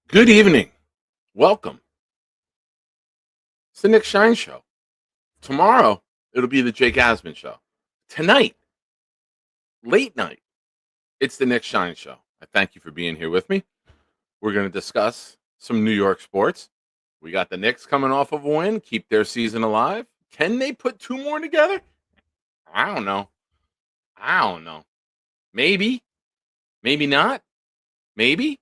Good evening. Welcome. It's the Nick Shine Show. Tomorrow, it'll be the Jake Asman Show. Tonight, late night, it's the Nick Shine Show. I thank you for being here with me. We're going to discuss some New York sports. We got the Knicks coming off of a win, keep their season alive. Can they put two more together? I don't know. Maybe. Maybe not. Maybe.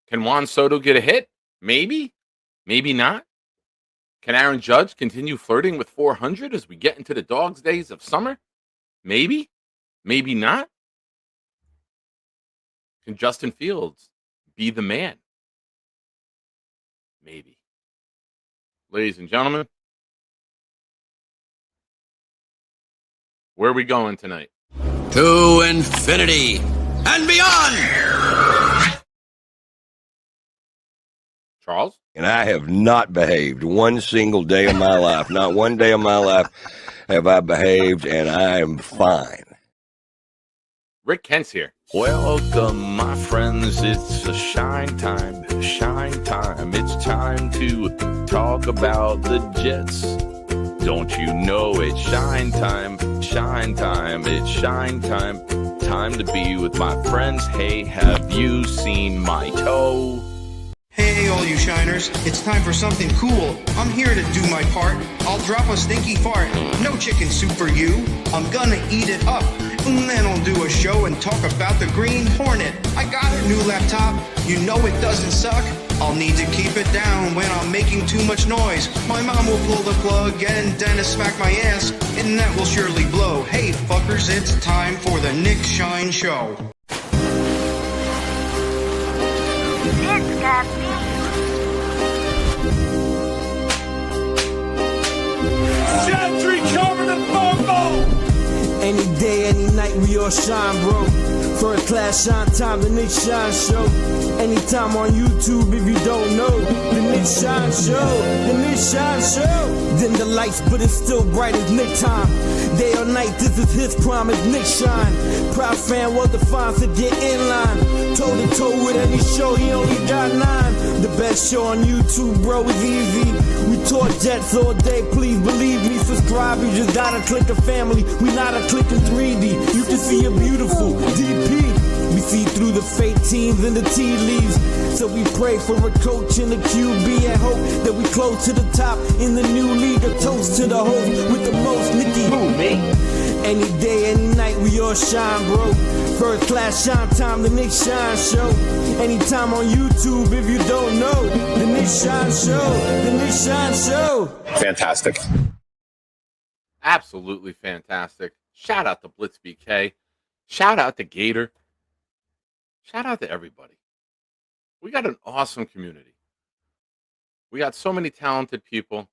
Can Juan Soto get a hit? Maybe. Maybe not. Can Aaron Judge continue flirting with 400 as we get into the dog's days of summer? Maybe. Maybe not. Can Justin Fields be the man? Maybe. Ladies and gentlemen, where are we going tonight? To infinity and beyond! Charles? And I have not behaved one single day of my life. Not one day of my life have I behaved, and I am fine. Rick Kent's here. Welcome, my friends. It's a shine time. Shine time. It's time to talk about the Jets. Don't you know it's shine time? Shine time. It's shine time. Time to be with my friends. Hey, have you seen my toe? Hey, all you shiners, it's time for something cool. I'm here to do my part. I'll drop a stinky fart. No chicken soup for you. I'm gonna eat it up. And then I'll do a show and talk about the Green Hornet. I got a new laptop. You know it doesn't suck. I'll need to keep it down when I'm making too much noise. My mom will pull the plug and Dennis smack my ass, and that will surely blow. Hey, fuckers, it's time for the Nick Shine Show. It's got me. Gentry covered in purple. Any day, any night, we all shine, bro. First class shine time, the Nick Shine Show. Anytime on YouTube, if you don't know, the Nick Shine Show, the Nick Shine Show. Dim the lights, but it's still bright as Nick time. Day or night, this is his prime, it's Nick Shine. Proud fan, well defined, to get in line. Toe to toe with any show, he only got 9. The best show on YouTube, bro, is easy. We talk Jets all day, please believe me. Subscribe, you just gotta click a family. We not a click in 3D. You can see a beautiful DP. We see through the fake teams and the tea leaves. So we pray for a coach and a QB and hope that we close to the top in the new league. A toast to the host with the most, Nicky. Who, me? Any day, any night, we all shine, bro. First class shine time, the Nick Shine Show. Anytime on YouTube, if you don't know, the Nick Shine Show, the Nick Shine Show. Fantastic. Absolutely fantastic. Shout out to Blitz BK. Shout out to Gator. Shout out to everybody. We got an awesome community. We got so many talented people,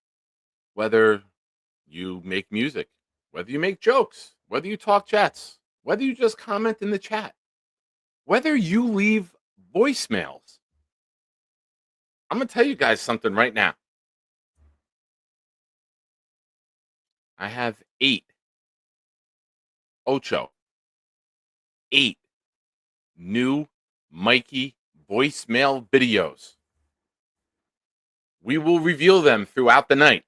whether you make music, whether you make jokes, whether you talk Jets, whether you just comment in the chat, whether you leave voicemails. I'm going to tell you guys something right now. I have 8 new Mikey voicemail videos. We will reveal them throughout the night.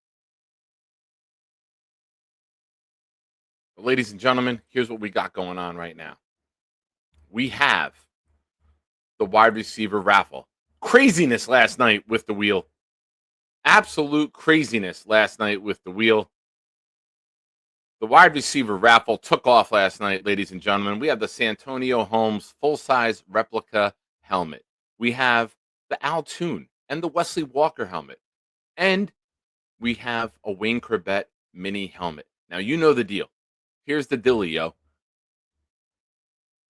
But ladies and gentlemen, here's what we got going on right now. We have the wide receiver raffle. Craziness last night with the wheel. Absolute craziness last night with the wheel. The wide receiver raffle took off last night, ladies and gentlemen. We have the Santonio Holmes full-size replica helmet. We have the Toon and the Wesley Walker helmet. And we have a Wayne Chrebet mini helmet. Now, you know the deal. Here's the dealio.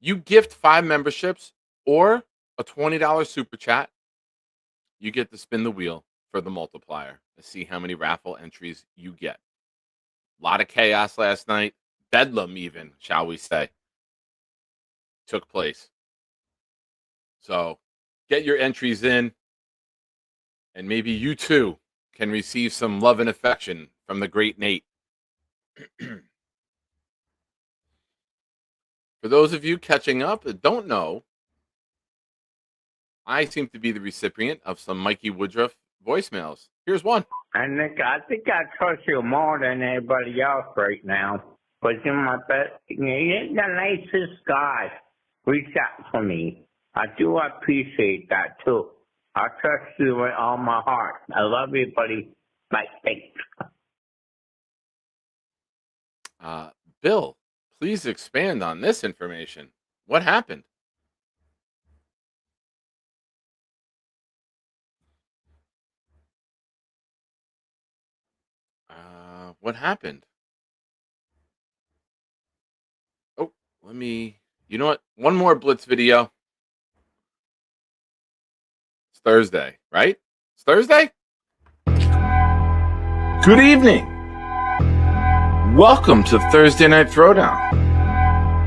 You gift 5 memberships or a $20 super chat. You get to spin the wheel for the multiplier to see how many raffle entries you get. A lot of chaos last night. Bedlam even, shall we say, took place. So get your entries in, and maybe you too can receive some love and affection from the great Nate. For those of you catching up that don't know, I seem to be the recipient of some Mikey Woodruff voicemails. Here's one. And Nick, I think I trust you more than anybody else right now. But you're my best. You're the nicest guy. Reach out for me. I do appreciate that too. I trust you with all my heart. I love you, buddy. Bye. Thanks. Bill, please expand on this information. What happened? What happened? Oh, you know what? One more Blitz video. It's Thursday, right? It's Thursday? Good evening. Welcome to Thursday Night Throwdown.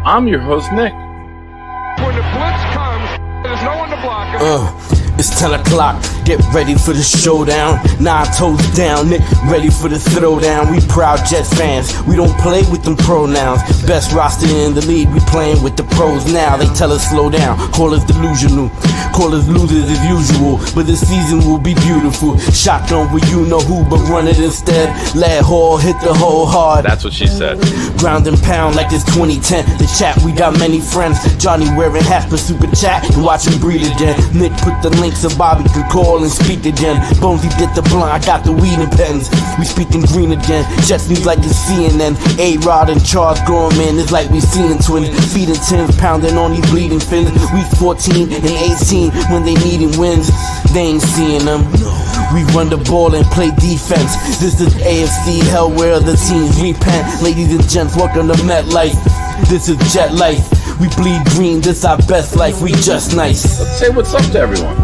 I'm your host, Nick. When the blitz comes, there's no one to block him. It's 10 o'clock, get ready for the showdown. 9 toes down, Nick, ready for the throwdown. We proud Jets fans, we don't play with them pronouns. Best roster in the league, we playing with the pros now. They tell us slow down, call us delusional, call us losers as usual. But this season will be beautiful. Shotgun with you know who, but run it instead. Let Hall hit the hole hard. That's what she said. Ground and pound like it's 2010. The chat, we got many friends. Johnny wearing hats for super chat and watch him breathe again. Nick put the link so Bobby can call and speak again. Bonesy did the blunt, I got the weed and pens. We speaking green again. Jets news like it's CNN. A-Rod and Charles Gorman, it's like we seeing twins. Feeding tins, pounding on these bleeding fins. Week 14 and 18 when they needing wins. They ain't seeing them. We run the ball and play defense. This is AFC hell where the teams repent. Ladies and gents, welcome to MetLife. This is Jet Life. We bleed green, this our best life. We just nice. Let's say what's up to everyone.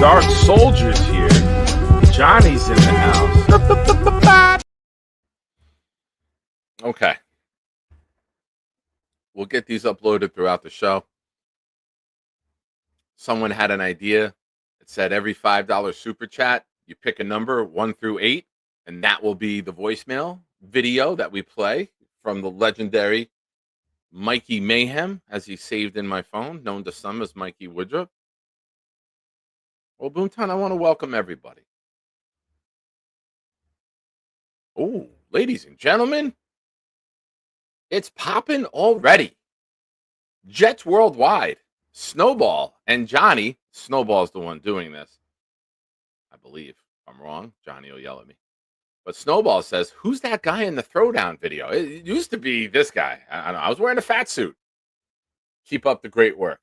Dark Soldier's here. Johnny's in the house. Okay. We'll get these uploaded throughout the show. Someone had an idea. It said every $5 super chat, you pick a number 1 through 8, and that will be the voicemail video that we play from the legendary Mikey Mayhem, as he's saved in my phone, known to some as Mikey Woodruff. Well, Boomtown, I want to welcome everybody. Oh, ladies and gentlemen, it's popping already. Jets worldwide. Snowball and Johnny. Snowball's the one doing this, I believe. If I'm wrong, Johnny will yell at me. But Snowball says, who's that guy in the throwdown video? It used to be this guy. I don't know. I was wearing a fat suit. Keep up the great work.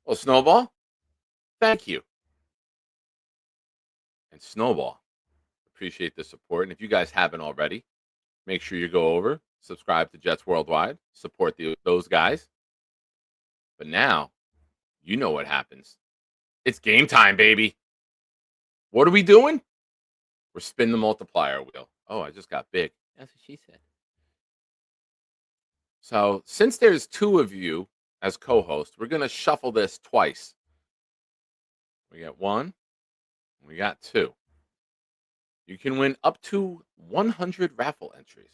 Well, Snowball, thank you. And Snowball, appreciate the support. And if you guys haven't already, make sure you go over, subscribe to Jets Worldwide, support those guys. But now, you know what happens. It's game time, baby. What are we doing? We're spinning the multiplier wheel. Oh, I just got big. That's what she said. So since there's 2 of you as co-hosts, we're going to shuffle this twice. We got 1. We got 2. You can win up to 100 raffle entries.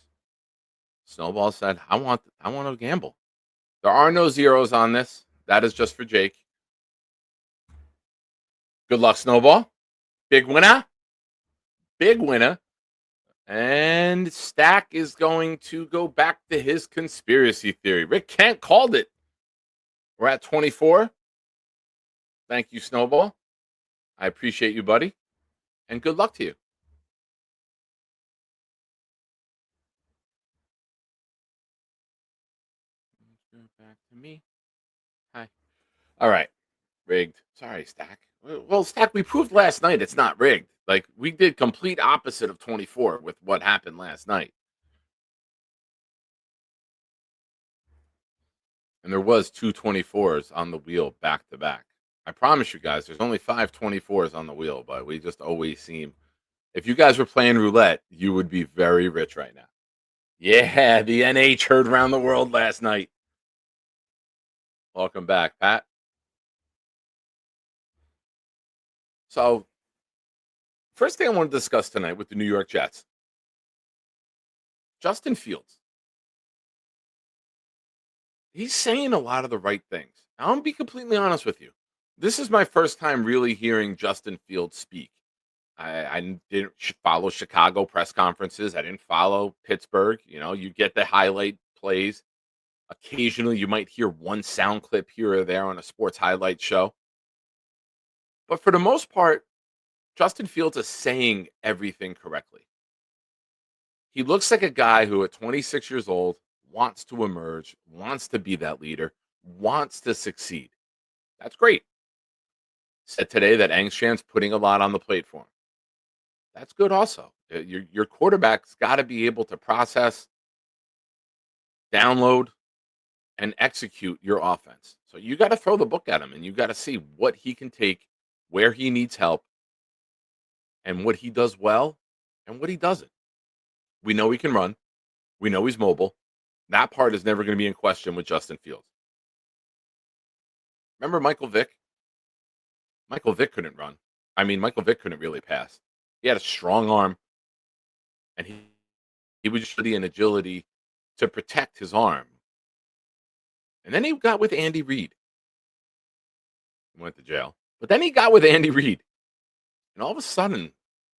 Snowball said, I want to gamble. There are no zeros on this. That is just for Jake. Good luck, Snowball. Big winner. Big winner. And Stack is going to go back to his conspiracy theory. Rick Kent called it. We're at 24. Thank you, Snowball. I appreciate you, buddy. And good luck to you. Let's go back to me. Hi. All right. Rigged. Sorry, Stack. Well, Stack, we proved last night it's not rigged. Like, we did complete opposite of 24 with what happened last night. And there was 2 24s on the wheel back to back. I promise you guys, there's only 5 24s on the wheel, but we just always seem... If you guys were playing roulette, you would be very rich right now. Yeah, the NH heard around the world last night. Welcome back, Pat. So, first thing I want to discuss tonight with the New York Jets. Justin Fields. He's saying a lot of the right things. I'm going to be completely honest with you. This is my first time really hearing Justin Fields speak. I didn't follow Chicago press conferences. I didn't follow Pittsburgh. You get the highlight plays. Occasionally, you might hear one sound clip here or there on a sports highlight show. But for the most part, Justin Fields is saying everything correctly. He looks like a guy who, at 26 years old, wants to emerge, wants to be that leader, wants to succeed. That's great. Said today that Angstram's putting a lot on the plate for him. That's good also. Your quarterback's got to be able to process, download, and execute your offense. So you got to throw the book at him, and you got to see what he can take, where he needs help, and what he does well and what he doesn't. We know he can run. We know he's mobile. That part is never going to be in question with Justin Fields. Remember Michael Vick? Michael Vick couldn't run. Michael Vick couldn't really pass. He had a strong arm, and he was just an agility to protect his arm. And then he got with Andy Reid. He went to jail. But then he got with Andy Reid. And all of a sudden,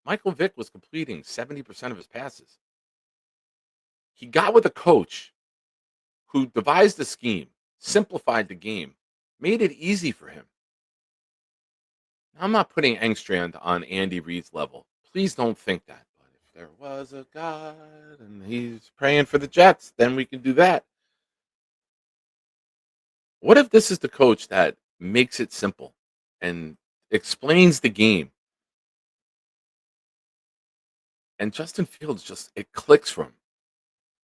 Michael Vick was completing 70% of his passes. He got with a coach who devised the scheme, simplified the game, made it easy for him. Now, I'm not putting Engstrand on Andy Reid's level. Please don't think that. But if there was a God and he's praying for the Jets, then we can do that. What if this is the coach that makes it simple and explains the game? And Justin Fields it clicks for him.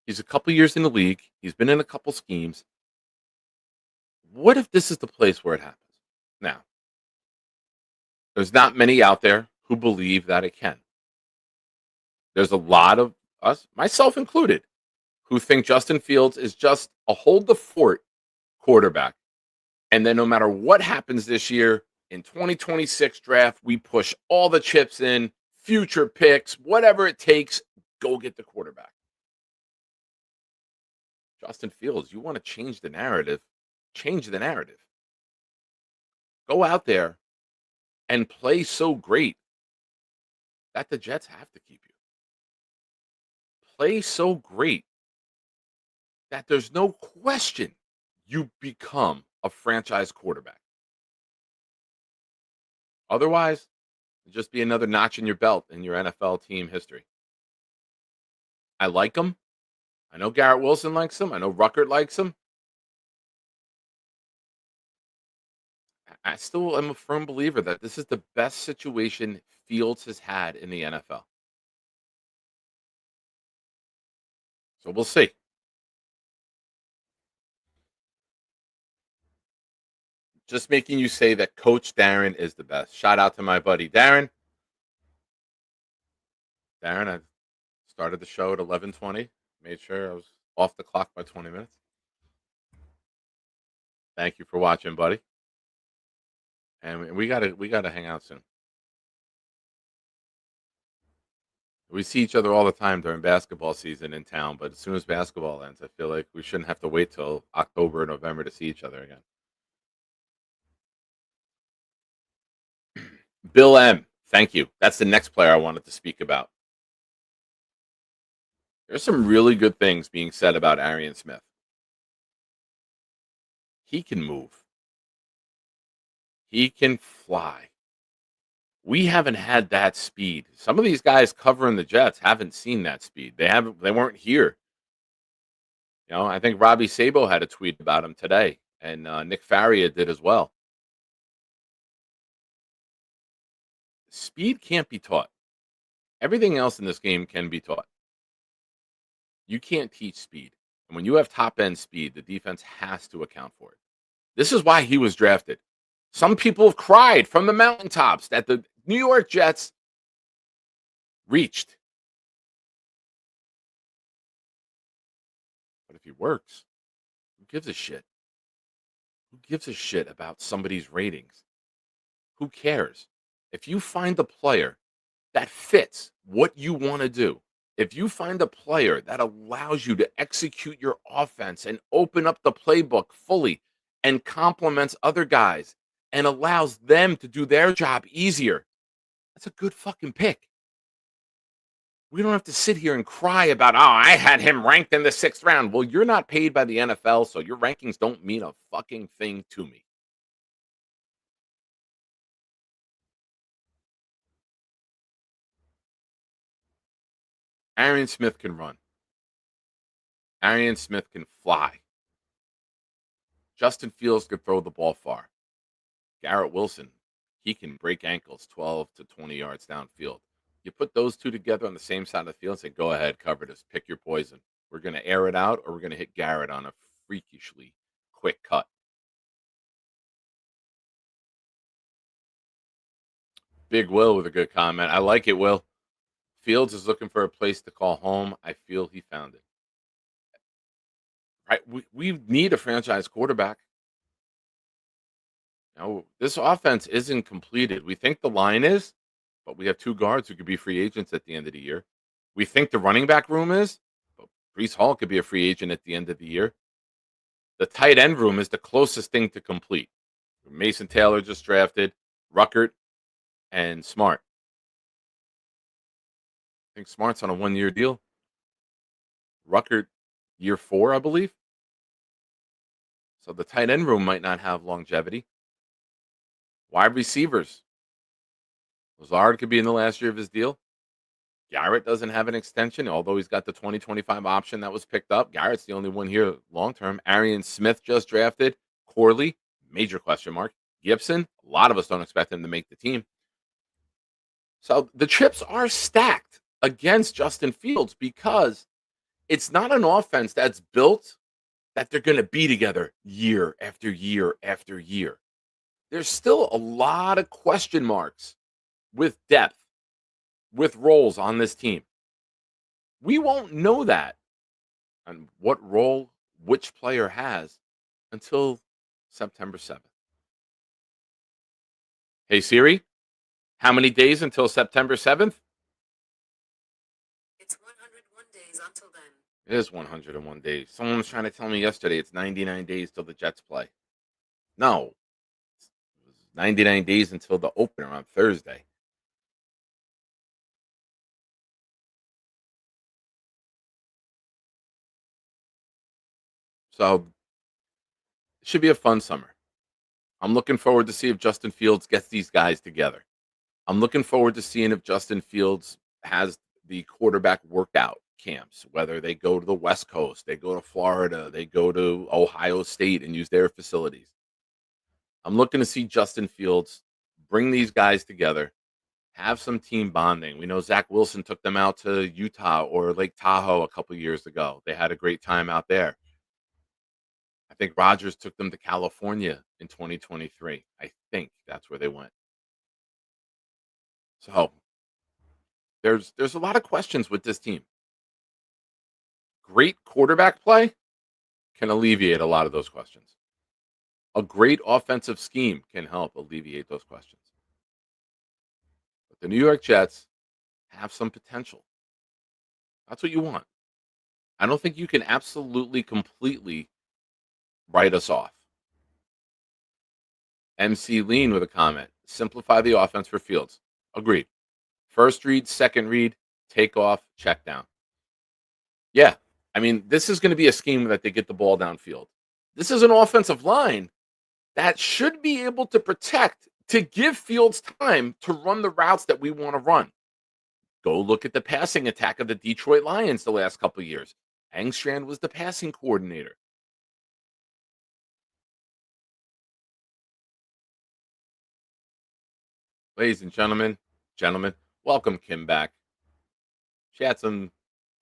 He's a couple years in the league. He's been in a couple schemes. What if this is the place where it happens? Now, there's not many out there who believe that it can. There's a lot of us, myself included, who think Justin Fields is just a hold the fort quarterback. And then no matter what happens this year, in 2026 draft, we push all the chips in, future picks, whatever it takes, go get the quarterback. Justin Fields, you want to change the narrative, change the narrative. Go out there and play so great that the Jets have to keep you. Play so great that there's no question you become a franchise quarterback. Otherwise, it'll just be another notch in your belt in your NFL team history. I like him. I know Garrett Wilson likes him. I know Ruckert likes him. I still am a firm believer that this is the best situation Fields has had in the NFL. So we'll see. Just making you say that Coach Darren is the best. Shout out to my buddy Darren. Darren, I started the show at 11:20. Made sure I was off the clock by 20 minutes. Thank you for watching, buddy. And we gotta hang out soon. We see each other all the time during basketball season in town, but as soon as basketball ends, I feel like we shouldn't have to wait till October or November to see each other again. Bill M, thank you. That's the next player I wanted to speak about. There's some really good things being said about Arian Smith. He can move. He can fly. We haven't had that speed. Some of these guys covering the Jets haven't seen that speed. They weren't here. I think Robbie Sabo had a tweet about him today, and Nick Faria did as well. Speed can't be taught. Everything else in this game can be taught. You can't teach speed. And when you have top-end speed, the defense has to account for it. This is why he was drafted. Some people have cried from the mountaintops that the New York Jets reached. But if he works, who gives a shit? Who gives a shit about somebody's ratings? Who cares? If you find a player that fits what you want to do, if you find a player that allows you to execute your offense and open up the playbook fully and complements other guys and allows them to do their job easier, that's a good fucking pick. We don't have to sit here and cry about, oh, I had him ranked in the 6th round. Well, you're not paid by the NFL, so your rankings don't mean a fucking thing to me. Arian Smith can run. Arian Smith can fly. Justin Fields could throw the ball far. Garrett Wilson, he can break ankles 12 to 20 yards downfield. You put those two together on the same side of the field and say, go ahead, cover this, pick your poison. We're going to air it out, or we're going to hit Garrett on a freakishly quick cut. Big Will with a good comment. I like it, Will. Fields is looking for a place to call home. I feel he found it. Right? We need a franchise quarterback. Now, this offense isn't completed. We think the line is, but we have 2 guards who could be free agents at the end of the year. We think the running back room is, but Breece Hall could be a free agent at the end of the year. The tight end room is the closest thing to complete. Mason Taylor just drafted, Ruckert, and Smart. I think Smart's on a 1-year deal. Ruckert, year 4, I believe. So the tight end room might not have longevity. Wide receivers. Lazard could be in the last year of his deal. Garrett doesn't have an extension, although he's got the 2025 option that was picked up. Garrett's the only one here long term. Arian Smith just drafted. Corley, major question mark. Gibson, a lot of us don't expect him to make the team. So the chips are stacked against Justin Fields because it's not an offense that's built that they're going to be together year after year after year. There's still a lot of question marks with depth, with roles on this team. We won't know that and what role which player has until September 7th. Hey, Siri, how many days until September 7th? It's 101 days until then. It is 101 days. Someone was trying to tell me yesterday it's 99 days till the Jets play. No. It was 99 days until the opener on Thursday. So it should be a fun summer. I'm looking forward to see if Justin Fields gets these guys together. I'm looking forward to seeing if Justin Fields has the quarterback workout camps, whether they go to the West Coast, they go to Florida, they go to Ohio State and use their facilities. I'm looking to see Justin Fields bring these guys together, have some team bonding. We know Zach Wilson took them out to Utah or Lake Tahoe a couple years ago. They had a great time out there. I think Rodgers took them to California in 2023. I think that's where they went. So there's a lot of questions with this team. Great quarterback play can alleviate a lot of those questions. A great offensive scheme can help alleviate those questions. But the New York Jets have some potential. That's what you want. I don't think you can absolutely, completely write us off. MC Lean with a comment. Simplify the offense for Fields. Agreed. First read, second read, take off, check down. Yeah. I mean, this is going to be a scheme that they get the ball downfield. This is an offensive line that should be able to protect, to give Fields time to run the routes that we want to run. Go look at the passing attack of the Detroit Lions the last couple of years. Engstrand was the passing coordinator. Ladies and gentlemen, welcome Kim back. She had some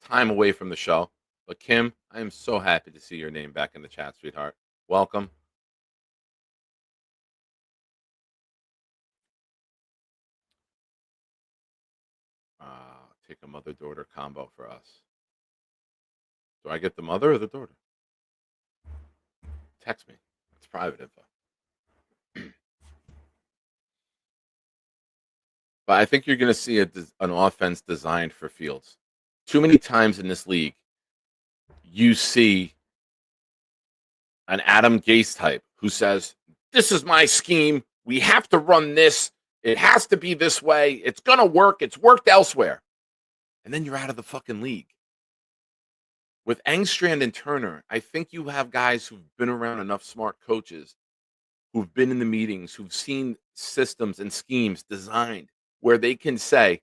time away from the show, but Kim, I am so happy to see your name back in the chat, sweetheart. Welcome. Take a mother-daughter combo for us. Do I get the mother or the daughter? Text me. It's private info. But I think you're going to see an offense designed for Fields. Too many times in this league, you see an Adam Gase type who says, this is my scheme. We have to run this. It has to be this way. It's going to work. It's worked elsewhere. And then you're out of the fucking league. With Engstrand and Turner, I think you have guys who've been around enough smart coaches, who've been in the meetings, who've seen systems and schemes designed where they can say,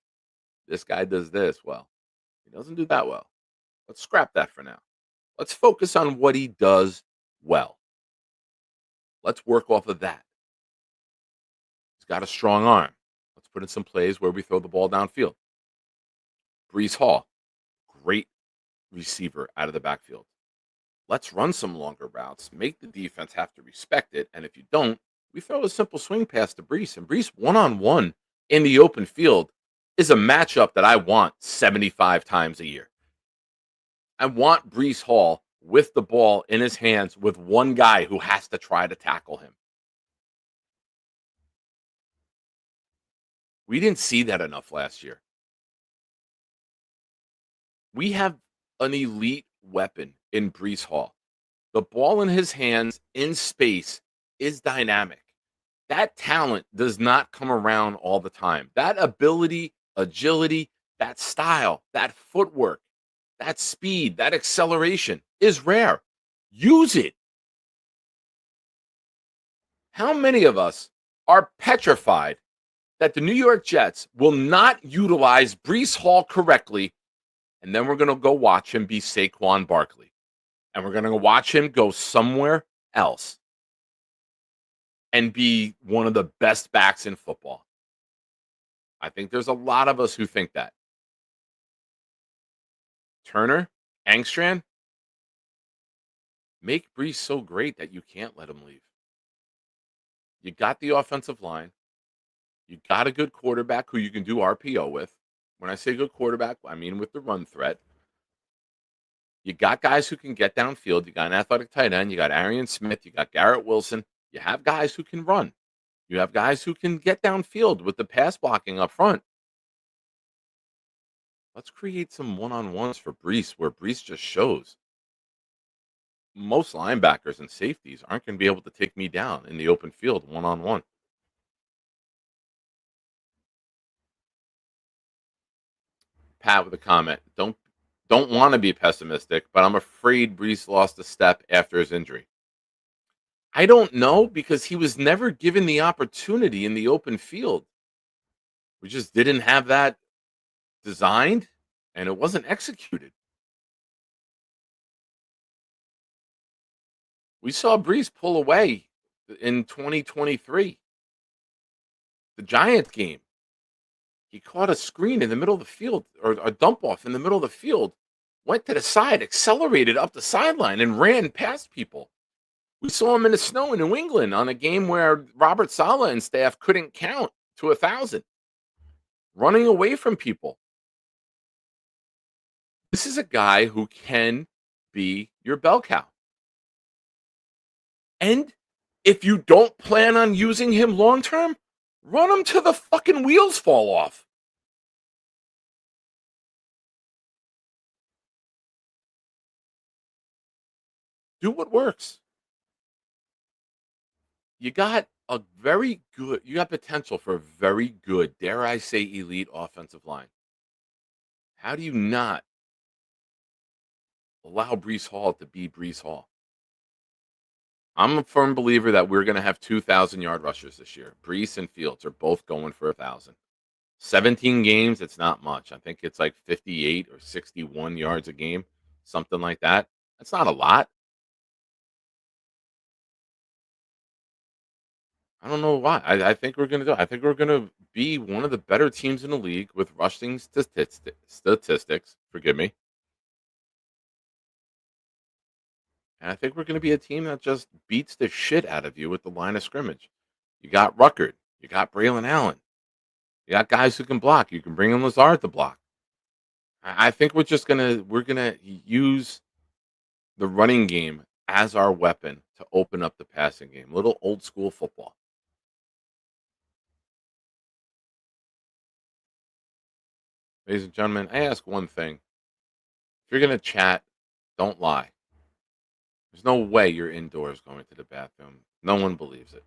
this guy does this well. He doesn't do that well. Let's scrap that for now. Let's focus on what he does well. Let's work off of that. He's got a strong arm. Let's put in some plays where we throw the ball downfield. Brees Hall, great receiver out of the backfield. Let's run some longer routes, make the defense have to respect it. And if you don't, we throw a simple swing pass to Brees. And Brees one-on-one in the open field is a matchup that I want 75 times a year. I want Brees Hall with the ball in his hands with one guy who has to try to tackle him. We didn't see that enough last year. We have an elite weapon in Brees Hall. The ball in his hands in space is dynamic. That talent does not come around all the time. That ability, agility, that style, that footwork, that speed, that acceleration is rare. Use it. How many of us are petrified that the New York Jets will not utilize Brees Hall correctly, and then we're going to go watch him be Saquon Barkley, and we're going to watch him go somewhere else and be one of the best backs in football? I think there's a lot of us who think that. Turner, Engstrand, make Brees so great that you can't let him leave. You got the offensive line. You got a good quarterback who you can do RPO with. When I say good quarterback, I mean with the run threat. You got guys who can get downfield. You got an athletic tight end. You got Arian Smith. You got Garrett Wilson. You have guys who can run. You have guys who can get downfield with the pass blocking up front. Let's create some one-on-ones for Brees where Brees just shows. Most linebackers and safeties aren't going to be able to take me down in the open field one-on-one. Pat with a comment. Don't want to be pessimistic, but I'm afraid Brees lost a step after his injury. I don't know, because he was never given the opportunity in the open field. We just didn't have that designed, and it wasn't executed. We saw Brees pull away in 2023. The Giants game. He caught a screen in the middle of the field, or a dump off in the middle of the field, went to the side, accelerated up the sideline, and ran past people. We saw him in the snow in New England on a game where Robert Saleh and staff couldn't count to 1,000, running away from people. This is a guy who can be your bell cow. And if you don't plan on using him long term, run him till the fucking wheels fall off. Do what works. You got potential for a very good, dare I say, elite offensive line. How do you not allow Brees Hall to be Brees Hall? I'm a firm believer that we're going to have 2,000-yard rushers this year. Brees and Fields are both going for 1,000. 17 games, it's not much. I think it's like 58 or 61 yards a game, something like that. That's not a lot. I don't know why. I think we're going to do it. I think we're going to be one of the better teams in the league with rushing statistics. Forgive me. And I think we're going to be a team that just beats the shit out of you with the line of scrimmage. You got Ruckert. You got Braylon Allen. You got guys who can block. You can bring in Lazard to block. I think we're going to use the running game as our weapon to open up the passing game. A little old school football. Ladies and gentlemen, I ask one thing. If you're going to chat, don't lie. There's no way you're indoors going to the bathroom. No one believes it.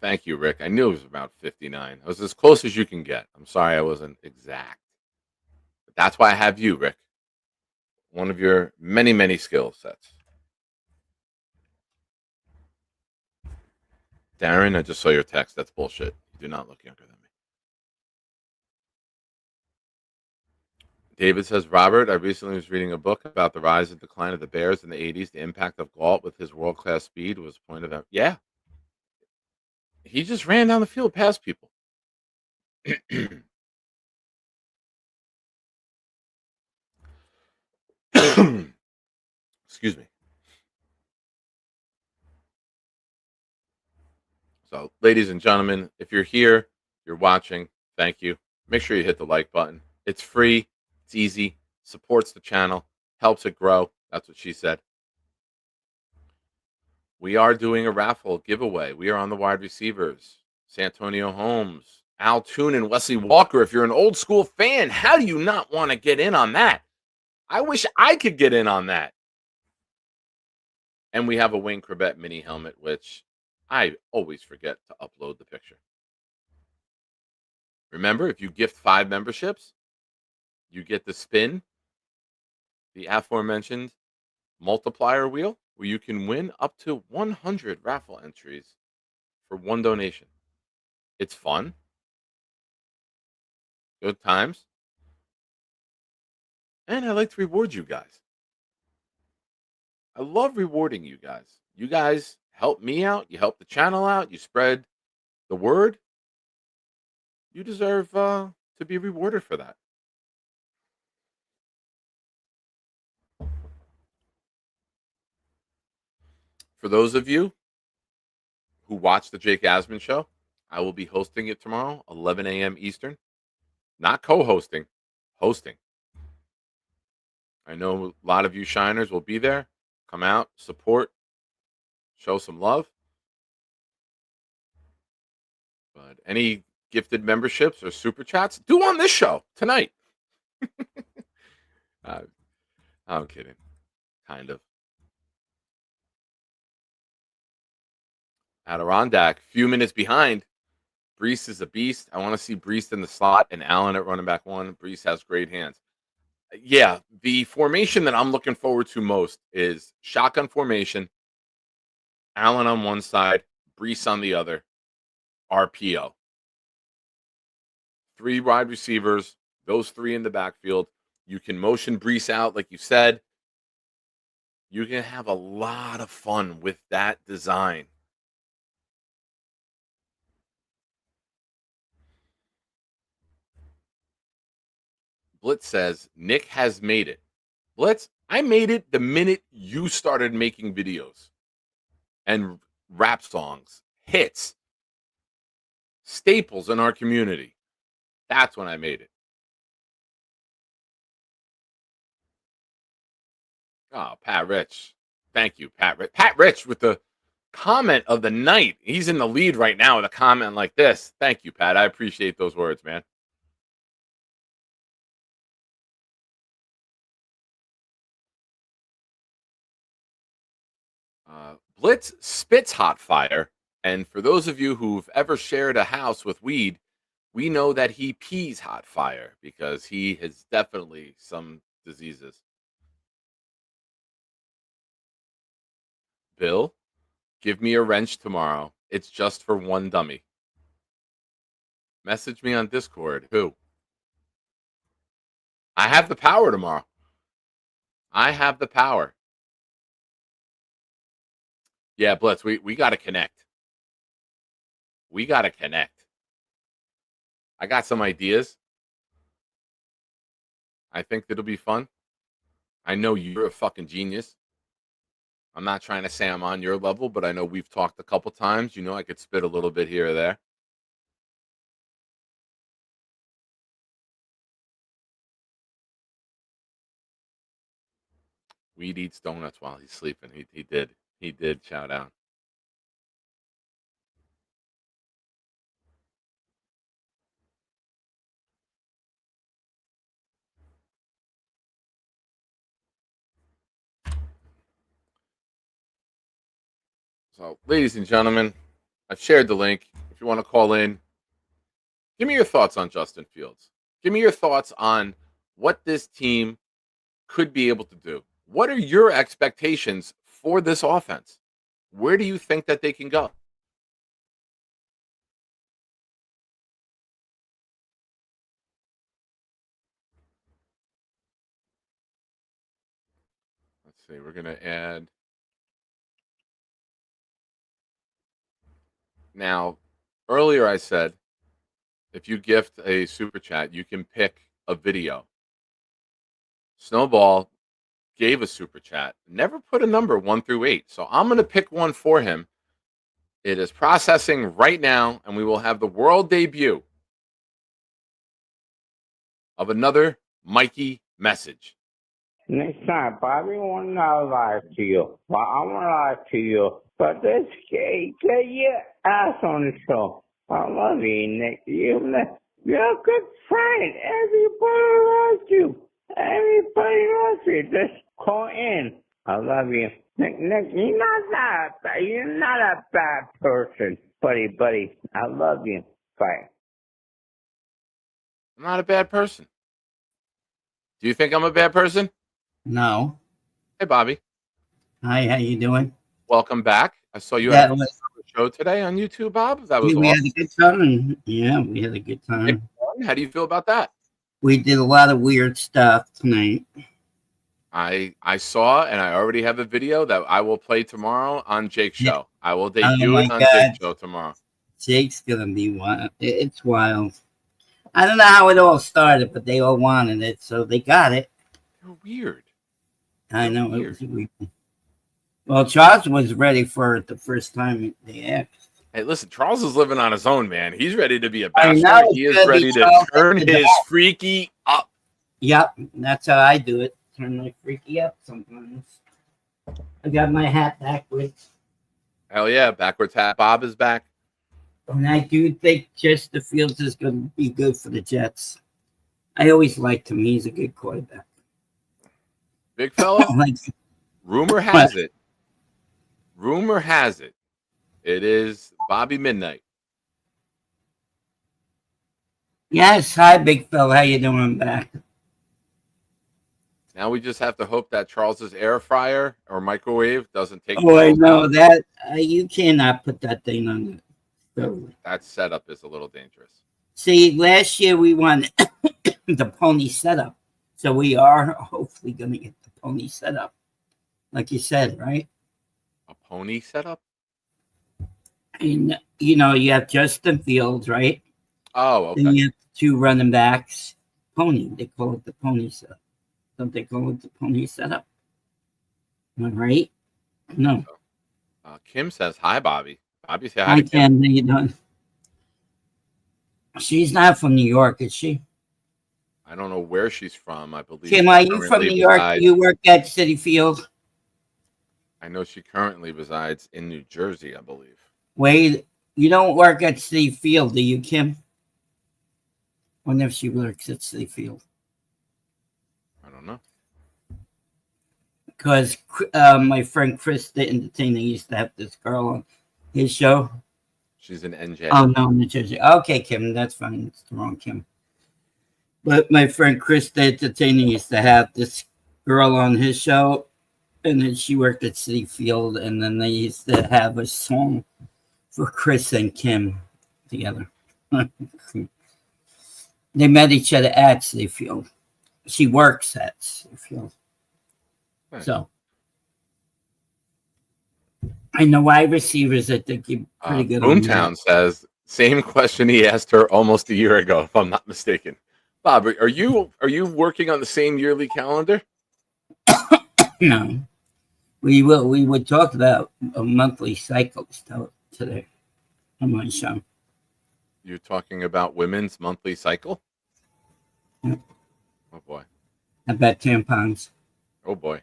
Thank you, Rick. I knew it was about 59. I was as close as you can get. I'm sorry I wasn't exact. But that's why I have you, Rick. One of your many, many skill sets. Darren, I just saw your text. That's bullshit. You do not look younger than me. David says, Robert, I recently was reading a book about the rise and decline of the Bears in the 80s. The impact of Galt with his world-class speed was a point of that. Yeah. He just ran down the field past people. Excuse me. So, ladies and gentlemen, if you're here, you're watching, thank you. Make sure you hit the like button. It's free, it's easy, supports the channel, helps it grow. That's what she said. We are doing a raffle giveaway. We are on the wide receivers. Santonio Holmes, Toon and Wesley Walker. If you're an old school fan, how do you not want to get in on that? I wish I could get in on that. And we have a Wayne Chrebet mini helmet, which I always forget to upload the picture. Remember, if you gift 5 memberships, you get to spin the aforementioned multiplier wheel where you can win up to 100 raffle entries for 1 donation. It's fun. Good times. And I like to reward you guys. I love rewarding you guys. You guys help me out. You help the channel out. You spread the word. You deserve to be rewarded for that. For those of you who watch the Jake Asman show, I will be hosting it tomorrow, 11 a.m. Eastern. Not co-hosting, hosting. I know a lot of you shiners will be there. Come out, support, show some love. But any gifted memberships or super chats, do on this show tonight. I'm kidding. Kind of. Adirondack, few minutes behind. Brees is a beast. I want to see Brees in the slot and Allen at running back 1. Brees has great hands. Yeah, the formation that I'm looking forward to most is shotgun formation, Allen on one side, Brees on the other, RPO. 3 wide receivers, those 3 in the backfield. You can motion Brees out, like you said. You can have a lot of fun with that design. Blitz says, Nick has made it. Blitz, I made it the minute you started making videos and rap songs, hits, staples in our community. That's when I made it. Oh, Pat Rich. Thank you, Pat Rich. Pat Rich with the comment of the night. He's in the lead right now with a comment like this. Thank you, Pat. I appreciate those words, man. Blitz spits hot fire. And for those of you who've ever shared a house with weed, we know that he pees hot fire because he has definitely some diseases. Bill, give me a wrench tomorrow. It's just for 1 dummy. Message me on Discord. Who? I have the power tomorrow. I have the power. Yeah, Blitz, we got to connect. We got to connect. I got some ideas. I think that'll be fun. I know you're a fucking genius. I'm not trying to say I'm on your level, but I know we've talked a couple times. You know I could spit a little bit here or there. Weed eats donuts while he's sleeping. He did. He did shout out. So, ladies and gentlemen, I've shared the link. If you want to call in, give me your thoughts on Justin Fields. Give me your thoughts on what this team could be able to do. What are your expectations for this offense? Where do you think that they can go? Let's see. We're going to add. Now, earlier I said if you gift a super chat, you can pick a video. Snowball gave a super chat, never put a number 1 through 8. So I'm going to pick one for him. It is processing right now, and we will have the world debut of another Mikey message. Next time, Bobby, I want to lie to you. Well, I want to lie to you. But this get your ass on the show. I love you, Nick. You're a good friend. Everybody loves you. Everybody loves you. Just call in. I love you. Nick, you're not a bad person. Buddy, I love you. Bye. I'm not a bad person. Do you think I'm a bad person? No. Hey, Bobby. Hi, how you doing? Welcome back. I saw you That had was- a show today on YouTube, Bob. That was we awesome. had a good time. Yeah, we had a good time. How do you feel about that? We did a lot of weird stuff tonight. I saw, and I already have a video that I will play tomorrow on Jake's show. I will debut my it on God. Jake's show tomorrow. Jake's gonna be wild. It's wild. I don't know how it all started, but they all wanted it, so they got it. You're weird. I know it was weird. Well, Charles was ready for it the first time they asked. Hey, listen, Charles is living on his own, man. He's ready to be a I bachelor. know, He is it's ready gonna be to Charles turn at the his back. freaky up. Yep, that's how I do it. Turn my freaky up sometimes. I got my hat backwards. Hell yeah, backwards hat. Bob is back. And I do think Justin Fields is going to be good for the Jets. I always liked him. He's a good quarterback. Big fella. Like, Rumor has it. It is Bobby Midnight. yes, hi, big fella. How you doing? I'm back. Now we just have to hope that Charles's air fryer or microwave doesn't take. Oh, I Charles know out. that. You cannot put that thing on the stove. That setup is a little dangerous. See, last year we won the pony setup. So we are hopefully going to get the pony setup. Like you said, right? A pony setup? And, you know, you have Justin Fields, right? Oh, okay. Then you have 2 running backs. Pony. They call it the pony setup. Don't they call it the pony setup? Am I right? No. Kim says hi, Bobby. Bobby say hi I to Kim. can. You know. She's not from New York, is she? I don't know where she's from. I believe. Kim, she are you from currently New York? resides- You work at City Field? I know she currently resides in New Jersey, I believe. Wait, you don't work at City Field, do you, Kim? Wonder if she works at City Field. I don't know. Because my friend Chris, the entertainer, used to have this girl on his show. She's an NJ. Oh, no, New Jersey. Okay, Kim, that's fine. It's the wrong Kim. But my friend Chris, the entertainer, used to have this girl on his show, and then she worked at City Field, and then they used to have a song for Chris and Kim together. They met each other at City Field. She works at City Field. Nice. So I know wide receivers that think you're pretty good. on that. Boomtown says same question he asked her almost a year ago, if I'm not mistaken. Bob, are you working on the same yearly calendar? No, we would talk about a monthly cycles today on my show. You're talking about women's monthly cycle? Yep. Oh boy. About tampons. Oh boy.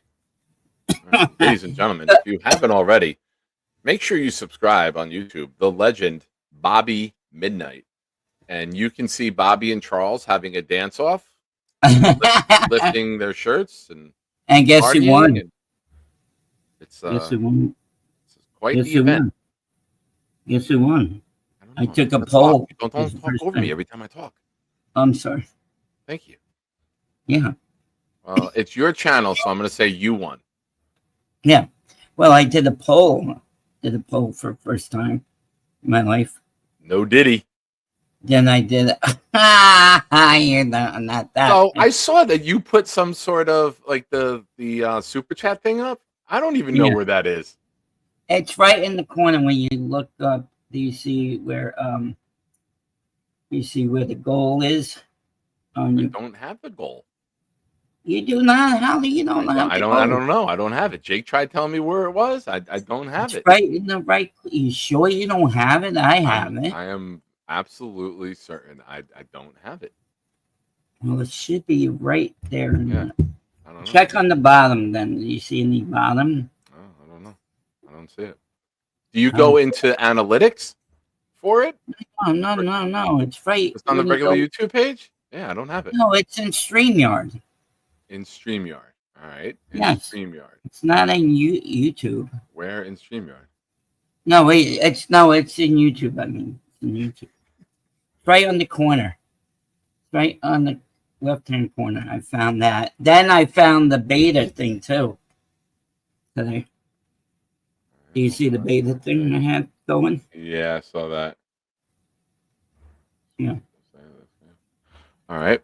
All right. Ladies and gentlemen, if you haven't already, make sure you subscribe on YouTube, The Legend Bobby Midnight. And you can see Bobby and Charles having a dance off, lifting their shirts and guess who partying, won? and it's Guess who won? quite Guess the who event. won? Guess who won? I know. took a Let's poll. talk. Don't talk over me every time I talk. I'm sorry. Thank you. Yeah. Well, it's your channel, so I'm going to say you won. Yeah. Well, I did a poll. Did a poll for the first time in my life. No diddy. Then I did you're not that. So I saw that you put some sort of like the super chat thing up. I don't even know where that is. It's right in the corner when you look up. Do you see where the goal is? I don't have the goal. You do not. How do you don't have? I don't know. I don't have it. Jake tried telling me where it was. I don't have it. Right in the right. You sure you don't have it? I have it. I am absolutely certain I don't have it. Well, it should be right there. Yeah. I don't know. Check on the bottom. Then do you see any bottom? Oh, I don't know. I don't see it. Do you go into analytics for it? No. It's right. It's on the regular YouTube page? Yeah, I don't have it. No, it's in StreamYard. In StreamYard. All right. Yes. StreamYard. It's not in YouTube. Where in StreamYard? No, wait. It's in YouTube. I mean, it's in YouTube. It's right on the corner. Right on the left-hand corner. I found that. Then I found the beta thing too. Today. Do you see the beta thing I had going? Yeah, I saw that. Yeah. All right.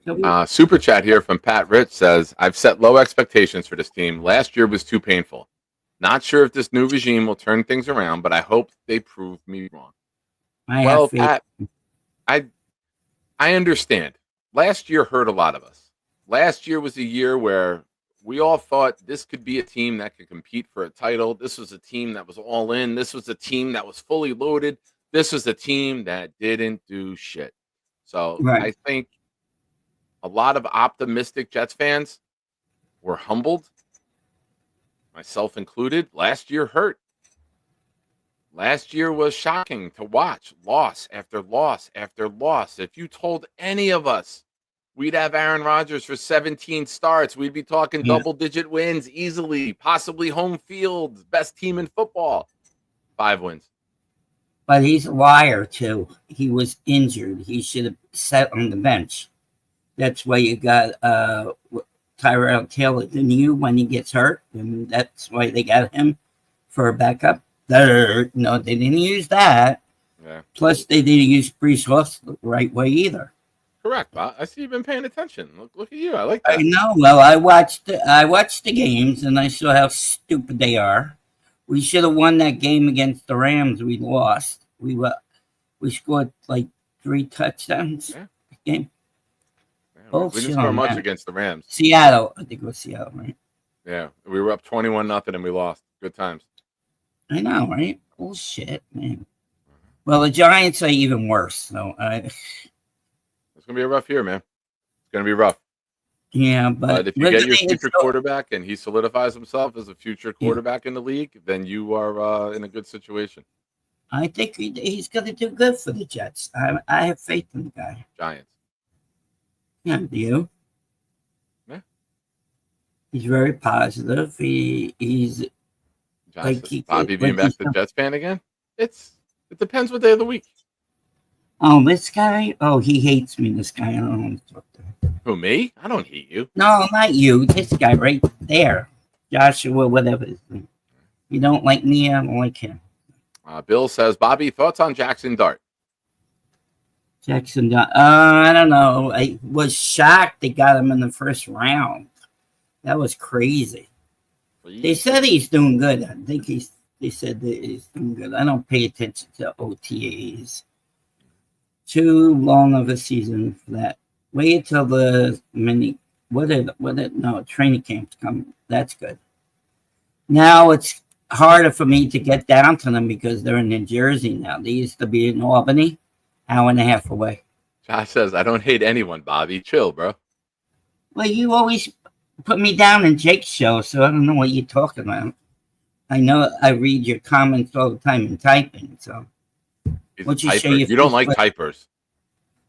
Super chat here from Pat Rich says, I've set low expectations for this team. Last year was too painful. Not sure if this new regime will turn things around, but I hope they prove me wrong. Well, Pat, I understand. Last year hurt a lot of us. Last year was a year where we all thought this could be a team that could compete for a title. This was a team that was all in. This was a team that was fully loaded. This was a team that didn't do shit. So I think a lot of optimistic Jets fans were humbled, myself included. Last year hurt. Last year was shocking to watch. Loss after loss after loss. If you told any of us we'd have Aaron Rodgers for 17 starts, we'd be talking double-digit wins easily, possibly home field, best team in football. 5 wins. But he's a liar, too. He was injured. He should have sat on the bench. That's why you got Tyrell Taylor, didn't you, when he gets hurt? And that's why they got him for a backup. No, they didn't use that. Yeah. Plus, they didn't use Brees Hall the right way either. Correct, Bob. I see you've been paying attention. Look at you. I like that. I know. Well, I watched the games, and I saw how stupid they are. We should have won that game against the Rams. We lost. We scored like 3 touchdowns. Yeah. Game. We didn't score much against the Rams. Seattle. I think it was Seattle, right? Yeah. We were up 21-0 and we lost. Good times. I know, right? Bullshit, man. Well, the Giants are even worse. So it's gonna be a rough year, man. It's gonna be rough. Yeah, but if you get your future quarterback and he solidifies himself as a future quarterback in the league, then you are in a good situation. I think he's going to do good for the Jets. I have faith in the guy. Giants. Yeah, do you? Yeah. He's very positive. He's Bobby being back to Jets fan again. It depends what day of the week. Oh, this guy. Oh, he hates me. This guy. I don't want to talk to him. Who, me? I don't hate you. No, not you. This guy right there, Joshua. Whatever his name. You don't like me. I don't like him. Bill says, Bobby, thoughts on Jackson Dart? Jackson Dart. I don't know. I was shocked they got him in the first round. That was crazy. They said he's doing good. I think they said that he's doing good. I don't pay attention to OTAs. Too long of a season for that. Wait till the training camps come. That's good. Now it's harder for me to get down to them because they're in New Jersey now. They used to be in Albany, hour and a half away. Josh says, I don't hate anyone, Bobby. Chill, bro. Well, you always put me down in Jake's show, so I don't know what you're talking about. I know I read your comments all the time in typing, so. You don't like typers.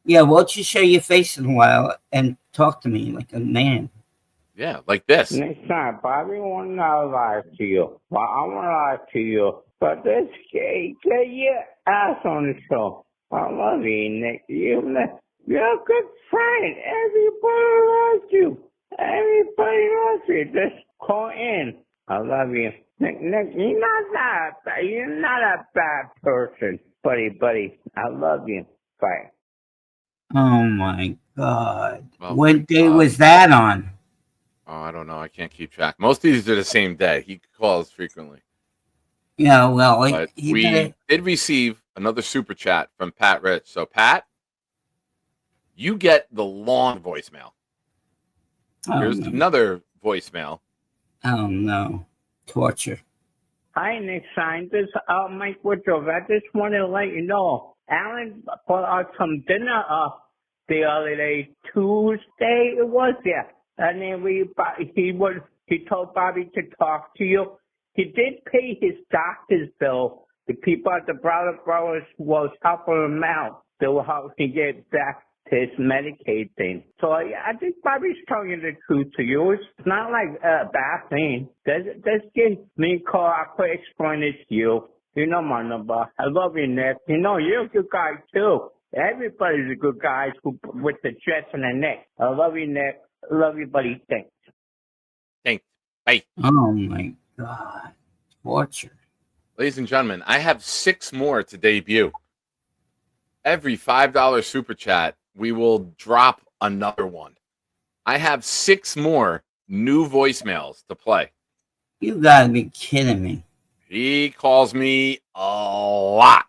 Yeah, won't you show your face in a while and talk to me like a man? Yeah, like this. Next time, Bobby, I want to lie to you. Well, I want to lie to you But this get your ass on the show. I love you, Nick. You're a good friend. Everybody loves you. Everybody loves you. Just call in. I love you. Nick, you're not a bad person. Buddy, I love you. Bye. Oh my God. Well, What day was that on? Oh, I don't know. I can't keep track. Most of these are the same day. He calls frequently. Yeah, well, But we did receive another super chat from Pat Rich. So, Pat, you get the long voicemail. Here's another voicemail. Oh, no. Torture. Hi, Nick Shine. This is Mike Woodruff. I just wanted to let you know, Alan bought us some dinner the other day, Tuesday it was, yeah. And then he told Bobby to talk to you. He did pay his doctor's bill. The people at the Brother Brothers was helping him out. They were helping get back to his Medicaid thing. So I think Bobby's telling you the truth to you. It's not like a bad thing. Just give me a call. I could explain it to you. You know my number. I love you, Nick. You know, you're a good guy, too. Everybody's a good guy with the Jets and the Nick. I love you, Nick. I love you, buddy. Thanks. Thanks. Bye. Oh, my God. Torture. Ladies and gentlemen, I have 6 more to debut. Every $5 super chat, we will drop another one. I have 6 more new voicemails to play. You gotta be kidding me. He calls me a lot.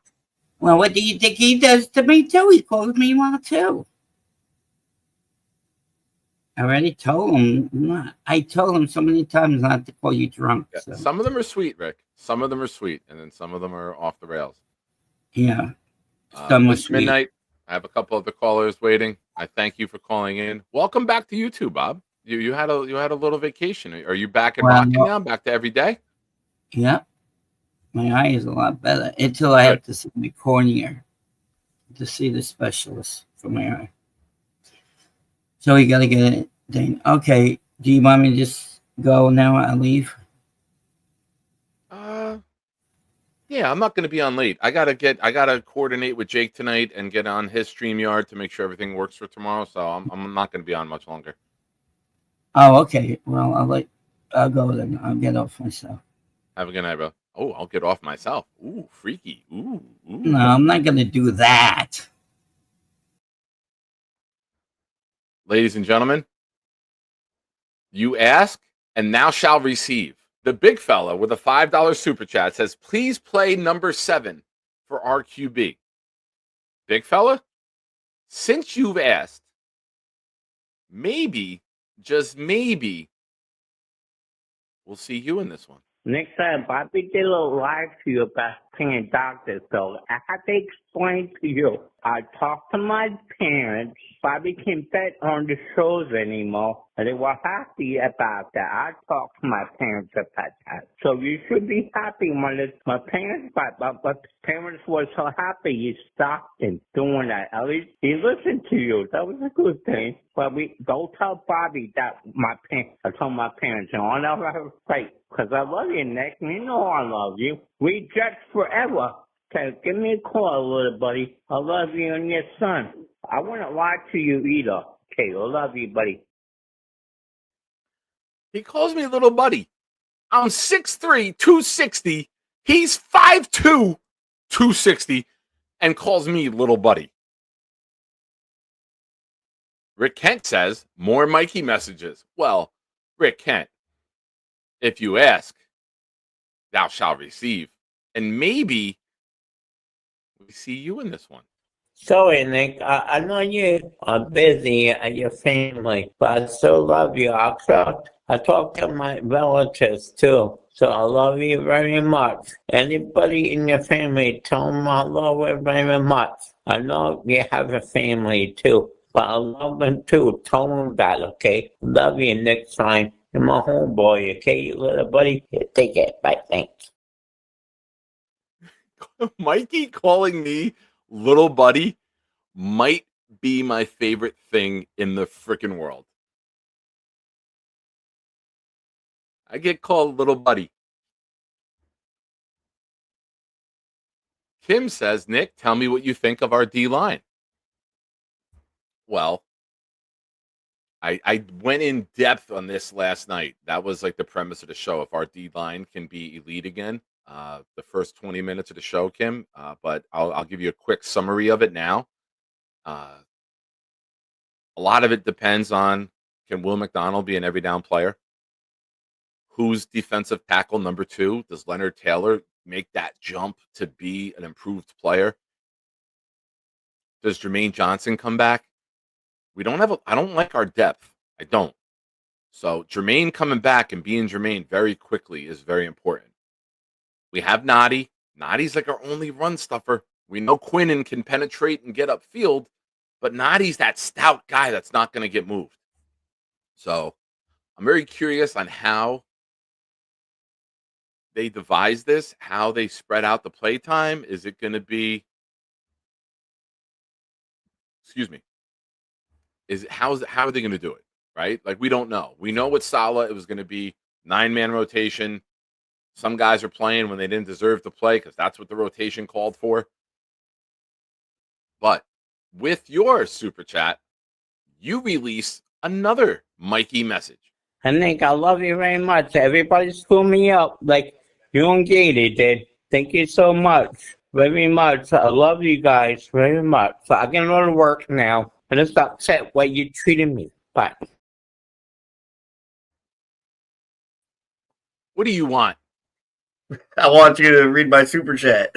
Well, what do you think he does to me, too? He calls me a lot, too. I already told him. I told him so many times not to call you drunk. Yeah, So. some of them are sweet, Rick. Some of them are sweet, and then some of them are off the rails. Yeah. Some are It's sweet. midnight. I have a couple of the callers waiting. I thank you for calling in. Welcome back to you too, Bob. You had a little vacation. Are you back and rocking now? Back to every day? Yeah. My eye is a lot better until I have to see my cornea to see the specialist for my eye. So we got to get it done. Okay. Do you want me to just go now and leave? Yeah, I'm not going to be on late. I gotta coordinate with Jake tonight and get on his StreamYard to make sure everything works for tomorrow. So I'm not going to be on much longer. Oh, okay. Well, I'll go then. I'll get off myself. Have a good night, bro. Oh, I'll get off myself. Ooh, freaky. Ooh. No, I'm not going to do that. Ladies and gentlemen, you ask and thou shall receive. The big fella with a $5 super chat says, please play number 7 for RQB. Big fella, since you've asked, maybe, just maybe, we'll see you in this one. Next time, Bobby did a little live to you about paying doctor's bill. I had to explain to you. I talked to my parents. Bobby can't bet on the shows anymore. And they were happy about that. I talked to my parents about that. So you should be happy when my parents, but parents were so happy you stopped him doing that. At least he listened to you. That was a good thing. But don't tell Bobby that I told my parents, and I'll never fight. Because I love you, Nick. You know I love you. We Jets forever. Okay, give me a call, little buddy. I love you and your son. I wouldn't lie to you either. Okay, I love you, buddy. He calls me little buddy. I'm 6'3", 260. He's 5'2", 260, and calls me little buddy. Rick Kent says, more Mikey messages. Well, Rick Kent, if you ask, thou shalt receive. And maybe we see you in this one. Sorry, Nick. I know you are busy at your family, but I still love you. I talk to my relatives too, so I love you very much. Anybody in your family, tell them I love you very much. I know you have a family too, but I love them too. Tell them that, okay? Love you, Nick Stein. You're my homeboy, okay, you little buddy? Here, take it. Bye, thanks. Mikey calling me little buddy might be my favorite thing in the freaking world. I get called little buddy. Kim says, Nick, tell me what you think of our D line. Well, I went in depth on this last night. That was like the premise of the show. If our D line can be elite again, the first 20 minutes of the show, Kim. But I'll give you a quick summary of it now. A lot of it depends on, can Will McDonald be an every down player? Who's defensive tackle number 2? Does Leonard Taylor make that jump to be an improved player? Does Jermaine Johnson come back? I don't like our depth. I don't. So Jermaine coming back and being Jermaine very quickly is very important. We have Noddy. Noddy's like our only run stuffer. We know Quinnen can penetrate and get upfield, but Noddy's that stout guy that's not going to get moved. So I'm very curious on how they devise this, how they spread out the play time. Is it going to be, how are they going to do it? Right? Like, we don't know. We know with Saleh, it was going to be 9-man rotation. Some guys are playing when they didn't deserve to play because that's what the rotation called for. But with your super chat, you release another Mikey message. I think I love you very much. Everybody screw me up like you and Katie did. Thank you so much. Very much. I love you guys very much. So I can go to work now. And it's upset way you treated me. Bye. What do you want? I want you to read my super chat.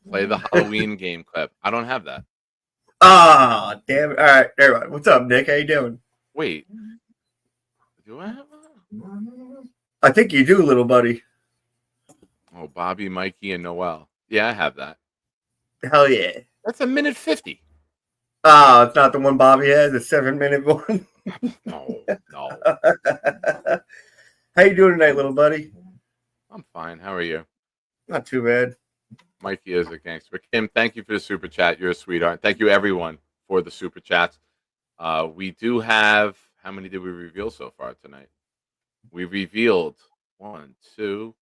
Play the Halloween game clip. I don't have that. Ah, damn it. All right, everyone. What's up, Nick? How you doing? Wait. Do I have that? I think you do, little buddy. Oh, Bobby, Mikey, and Noel. Yeah, I have that. Hell yeah. That's a minute 50. Ah, it's not the one Bobby has, the 7-minute one. No. How you doing tonight, little buddy? I'm fine. How are you? Not too bad. Mikey is a gangster. Kim, thank you for the super chat. You're a sweetheart. Thank you, everyone, for the super chats. We do have, how many did we reveal so far tonight? We revealed 1, 2,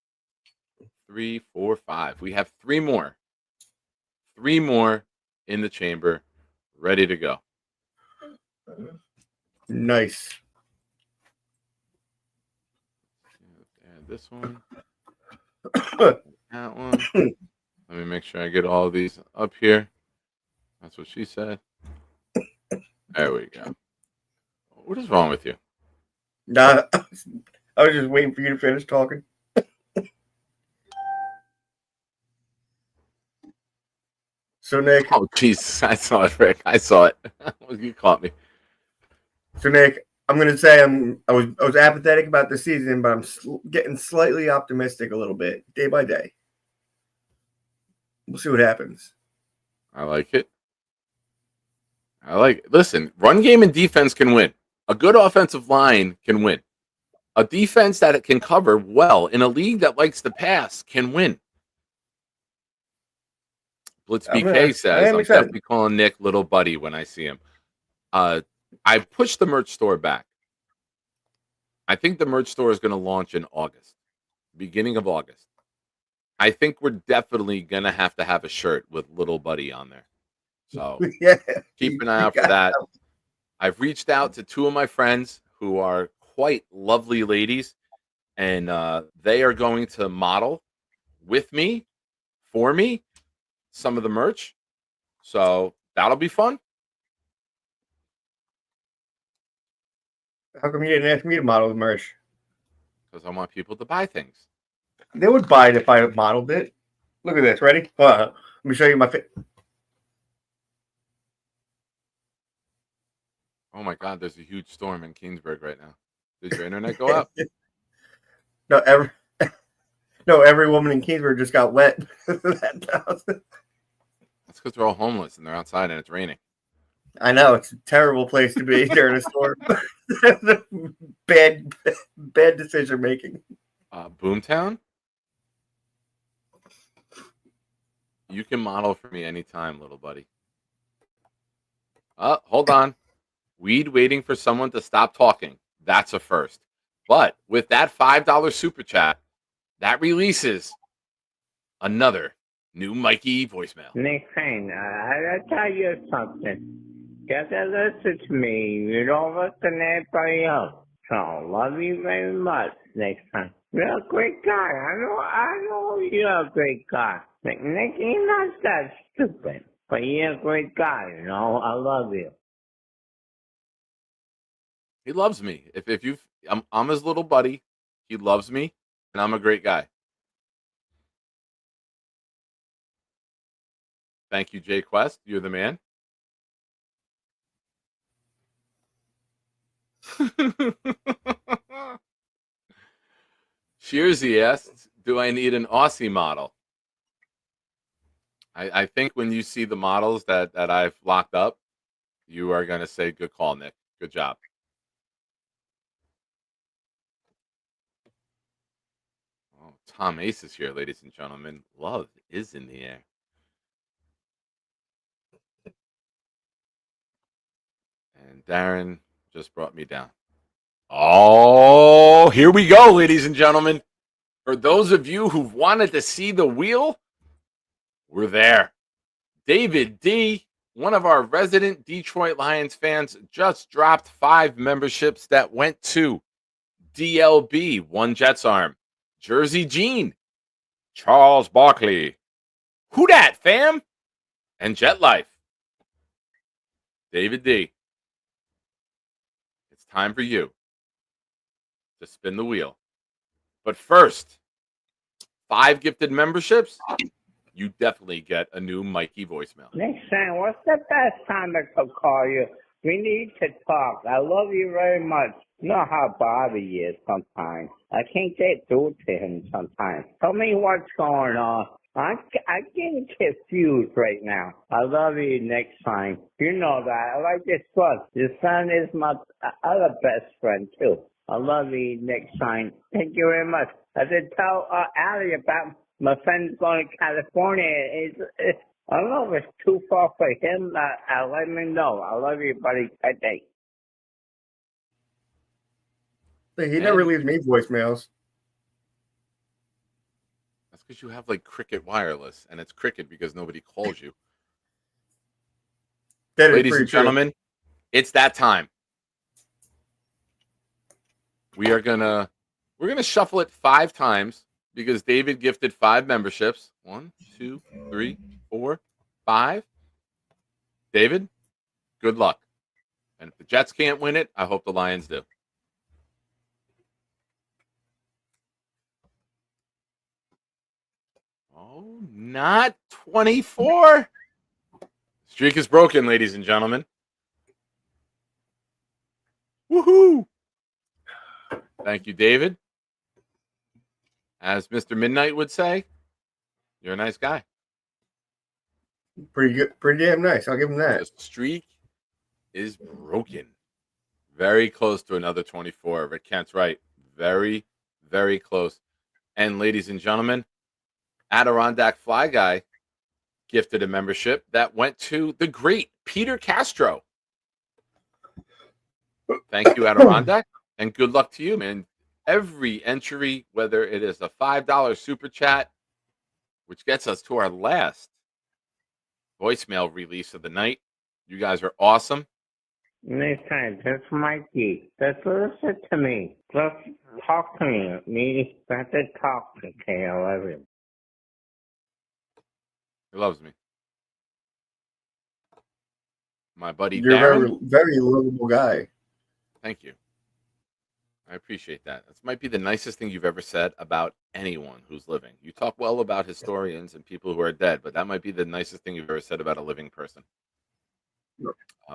3, 4, 5. We have 3 more. 3 more in the chamber, ready to go. Nice. And this one. That one. Let me make sure I get all of these up here. That's what she said. There we go. What is wrong with you? Nah, I was just waiting for you to finish talking. So, Nick. Oh, Jesus. I saw it, Rick. I saw it. You caught me. So, Nick, I'm going to say I was apathetic about the season, but I'm getting slightly optimistic a little bit, day by day. We'll see what happens. I like it. Listen, run game and defense can win. A good offensive line can win. A defense that it can cover well in a league that likes to pass can win. Blitz BK says, I'm definitely calling Nick little buddy when I see him. I pushed the merch store back. I think the merch store is going to launch in August, beginning of August. I think we're definitely going to have a shirt with little buddy on there. So yeah, keep an eye out for that. I've reached out to 2 of my friends who are quite lovely ladies, and they are going to model with me, for me, some of the merch. So that'll be fun. How come you didn't ask me to model the merch? Because I want people to buy things. They would buy it if I modeled it. Look at this. Ready? Let me show you my fit. Oh my God, there's a huge storm in Kingsburg right now. Did your internet go up? No, every woman in Kingsburg just got wet. That's because they're all homeless and they're outside and it's raining. I know, it's a terrible place to be during a storm. bad decision making. Boomtown? You can model for me anytime, little buddy. Hold on. Weed waiting for someone to stop talking. That's a first. But with that $5 super chat, that releases another new Mikey voicemail. Nick Payne, I'll tell you something. You gotta listen to me. You don't listen to anybody else. So, love you very much next time. You're a great guy. I know you're a great guy. Nick, you're not that stupid. But you're a great guy, you know. I love you. He loves me. If you, I'm his little buddy. He loves me, and I'm a great guy. Thank you, Jay Quest. You're the man. Shearsy asks, do I need an Aussie model? I think when you see the models that I've locked up, you are going to say, good call, Nick. Good job. Oh, Tom Ace is here, ladies and gentlemen. Love is in the air. And Darren just brought me down. Oh, here we go, ladies and gentlemen. For those of you who've wanted to see the wheel, we're there. David D., one of our resident Detroit Lions fans, just dropped 5 memberships that went to DLB, One Jets Arm, Jersey Gene, Charles Barkley, Who Dat, fam? And Jet Life. David D., it's time for you to spin the wheel. But first, 5 gifted memberships, you definitely get a new Mikey voicemail. Next time, what's the best time I could call you? We need to talk. I love you very much. You know how Bobby is sometimes. I can't get through to him sometimes. Tell me what's going on. I'm getting confused right now. I love you next time. You know that. I like your son. Your son is my other best friend, too. I love you next time. Thank you very much. I did tell Allie about my friend's going to California. I don't know if it's too far for him. Let me know. I love you, buddy. Good day. He never leaves me voicemails. That's because you have like Cricket Wireless, and it's Cricket because nobody calls you. Ladies and gentlemen, it's that time. We're gonna shuffle it 5 times because David gifted 5 memberships. 1, 2, 3, 4, 5. David, good luck. And if the Jets can't win it, I hope the Lions do. Oh, not 24. Streak is broken, ladies and gentlemen. Woohoo! Thank you, David. As Mr. Midnight would say, you're a nice guy. Pretty good, pretty damn nice. I'll give him that. The streak is broken. Very close to another 24. Rick Kent's right. Very, very close. And ladies and gentlemen, Adirondack Fly Guy gifted a membership that went to the great Peter Castro. Thank you, Adirondack, and good luck to you, man. Every entry, whether it is a $5 super chat, which gets us to our last voicemail release of the night. You guys are awesome. Next time, that's Mikey. Just listen to me. Just talk to me. Me, have to talk to me. I love you. He loves me. My buddy You're Darren. a very, very lovable guy. Thank you. I appreciate that. This might be the nicest thing you've ever said about anyone who's living. You talk well about historians and people who are dead, but that might be the nicest thing you've ever said about a living person.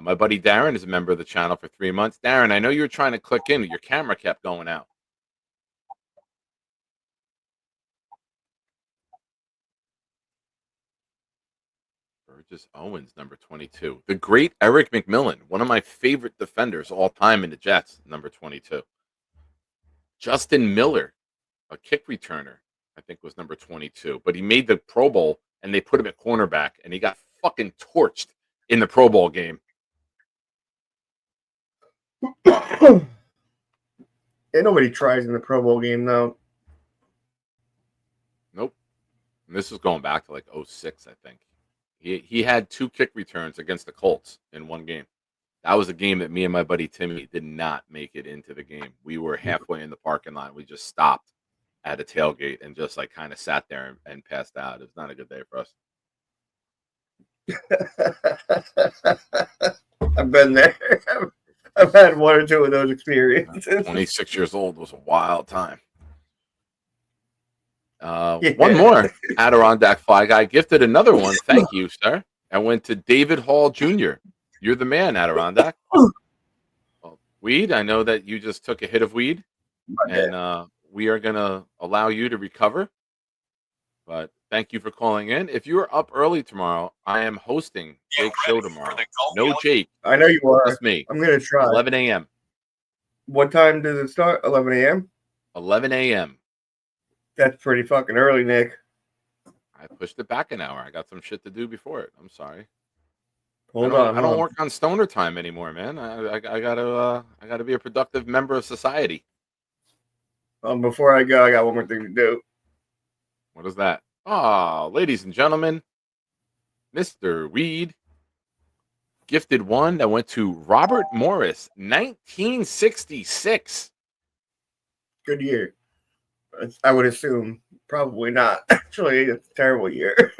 My buddy Darren is a member of the channel for 3 months. Darren, I know you were trying to click in, but your camera kept going out. Burgess Owens, number 22. The great Eric McMillan, one of my favorite defenders all time in the Jets, number 22. Justin Miller, a kick returner, I think was number 22. But he made the Pro Bowl, and they put him at cornerback, and he got fucking torched in the Pro Bowl game. And nobody tries in the Pro Bowl game, though. Nope. And this was going back to like '06, I think. He had 2 kick returns against the Colts in one game. That was a game that me and my buddy Timmy did not make it into the game. We were halfway in the parking lot. We just stopped at a tailgate and just like kind of sat there and passed out. It was not a good day for us. I've been there. I've had 1 or 2 of those experiences. 26 years old was a wild time. Yeah. One more Adirondack Fly Guy gifted another one. Thank you, sir. I went to David Hall Jr. You're the man, Adirondack. Well, weed, I know that you just took a hit of weed, and we are going to allow you to recover. But thank you for calling in. If you are up early tomorrow, I am hosting Jake's show tomorrow. No Jake. I know you are. Just me. I'm going to try. 11 a.m. What time does it start? 11 a.m.? 11 a.m. That's pretty fucking early, Nick. I pushed it back an hour. I got some shit to do before it. I'm sorry. Hold I on. don't work on stoner time anymore, man. I gotta be a productive member of society. Before I go, I got one more thing to do. What is that? Oh, ladies and gentlemen, Mr. Weed gifted one that went to Robert Morris, 1966. Good year. I would assume. Probably not. Actually, it's a terrible year.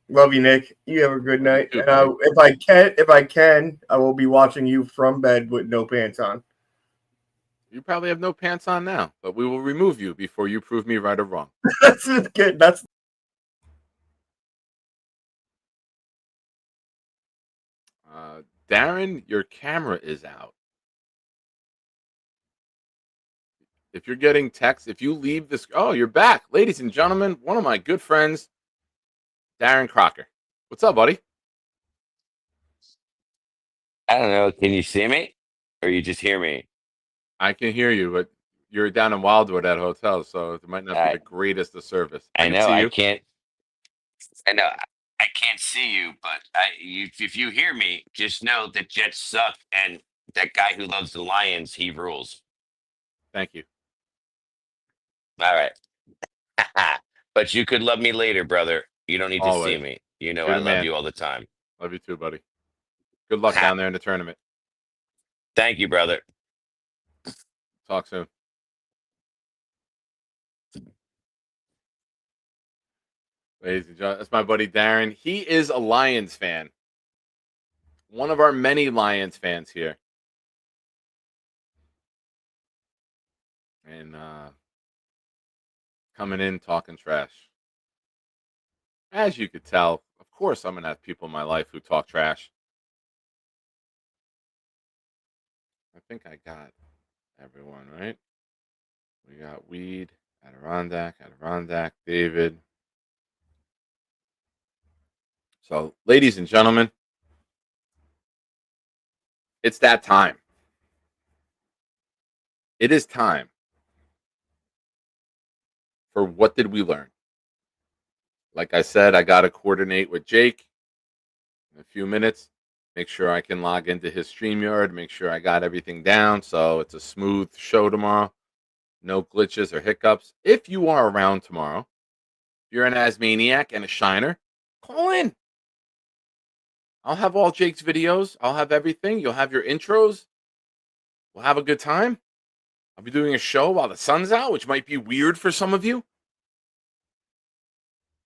Love you, Nick. You have a good night. If I can, I will be watching you from bed with no pants on. You probably have no pants on now, but we will remove you before you prove me right or wrong. That's good. That's Darren, your camera is out. If you're getting texts, if you leave this, oh, you're back, ladies and gentlemen. One of my good friends, Darren Crocker. What's up, buddy? I don't know. Can you see me, or you just hear me? I can hear you, but you're down in Wildwood at a hotel, so it might not be the greatest of service. I can know. see I you. can't. I know. I can't see you, but if you hear me, just know that Jets suck, and that guy who loves the Lions, he rules. Thank you. All right. But you could love me later, brother. You don't need to Always. see me. You know You're I the love man. you all the time. Love you too, buddy. Good luck down there in the tournament. Thank you, brother. Talk soon. Ladies and gentlemen, that's my buddy Darren. He is a Lions fan. One of our many Lions fans here. And coming in talking trash. As you could tell, of course I'm going to have people in my life who talk trash. I think I got everyone, right? We got Weed, Adirondack, David. So, ladies and gentlemen, it's that time. It is time for What Did We Learn? Like I said, I got to coordinate with Jake in a few minutes. Make sure I can log into his StreamYard. Make sure I got everything down so it's a smooth show tomorrow. No glitches or hiccups. If you are around tomorrow, if you're an Asmaniac and a Shiner, call in. I'll have all Jake's videos. I'll have everything. You'll have your intros. We'll have a good time. I'll be doing a show while the sun's out, which might be weird for some of you.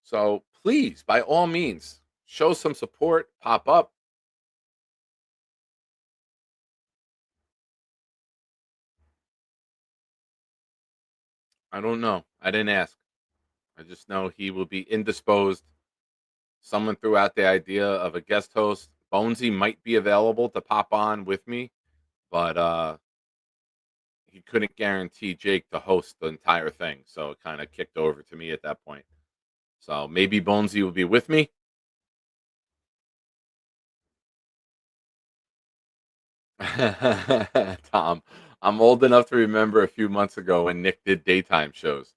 So please, by all means, show some support. Pop up. I don't know. I didn't ask. I just know he will be indisposed. Someone threw out the idea of a guest host. Bonesy might be available to pop on with me, but he couldn't guarantee Jake to host the entire thing. So it kind of kicked over to me at that point. So maybe Bonesy will be with me. Tom, I'm old enough to remember a few months ago when Nick did daytime shows.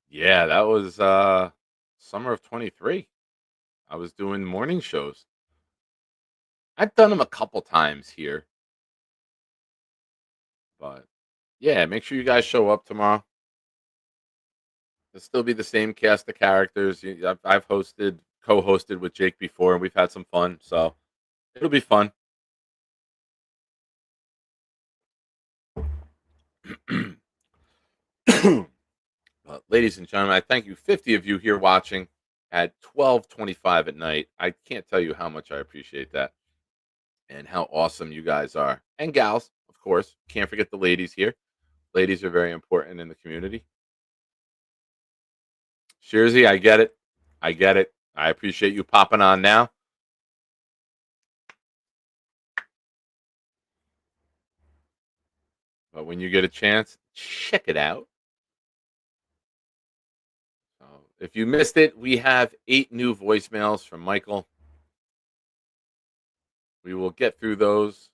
Yeah, that was summer of 23. I was doing morning shows. I've done them a couple times here. But yeah, make sure you guys show up tomorrow. It'll still be the same cast of characters. I've hosted, co-hosted with Jake before, and we've had some fun. So it'll be fun. But ladies and gentlemen, I thank you, 50 of you here watching at 12:25 at night. I can't tell you how much I appreciate that and how awesome you guys are. And gals, of course. Can't forget the ladies here. Ladies are very important in the community. Shirzy, I get it. I get it. I appreciate you popping on now. But when you get a chance, check it out. So if you missed it, we have 8 new voicemails from Michael. We will get through those.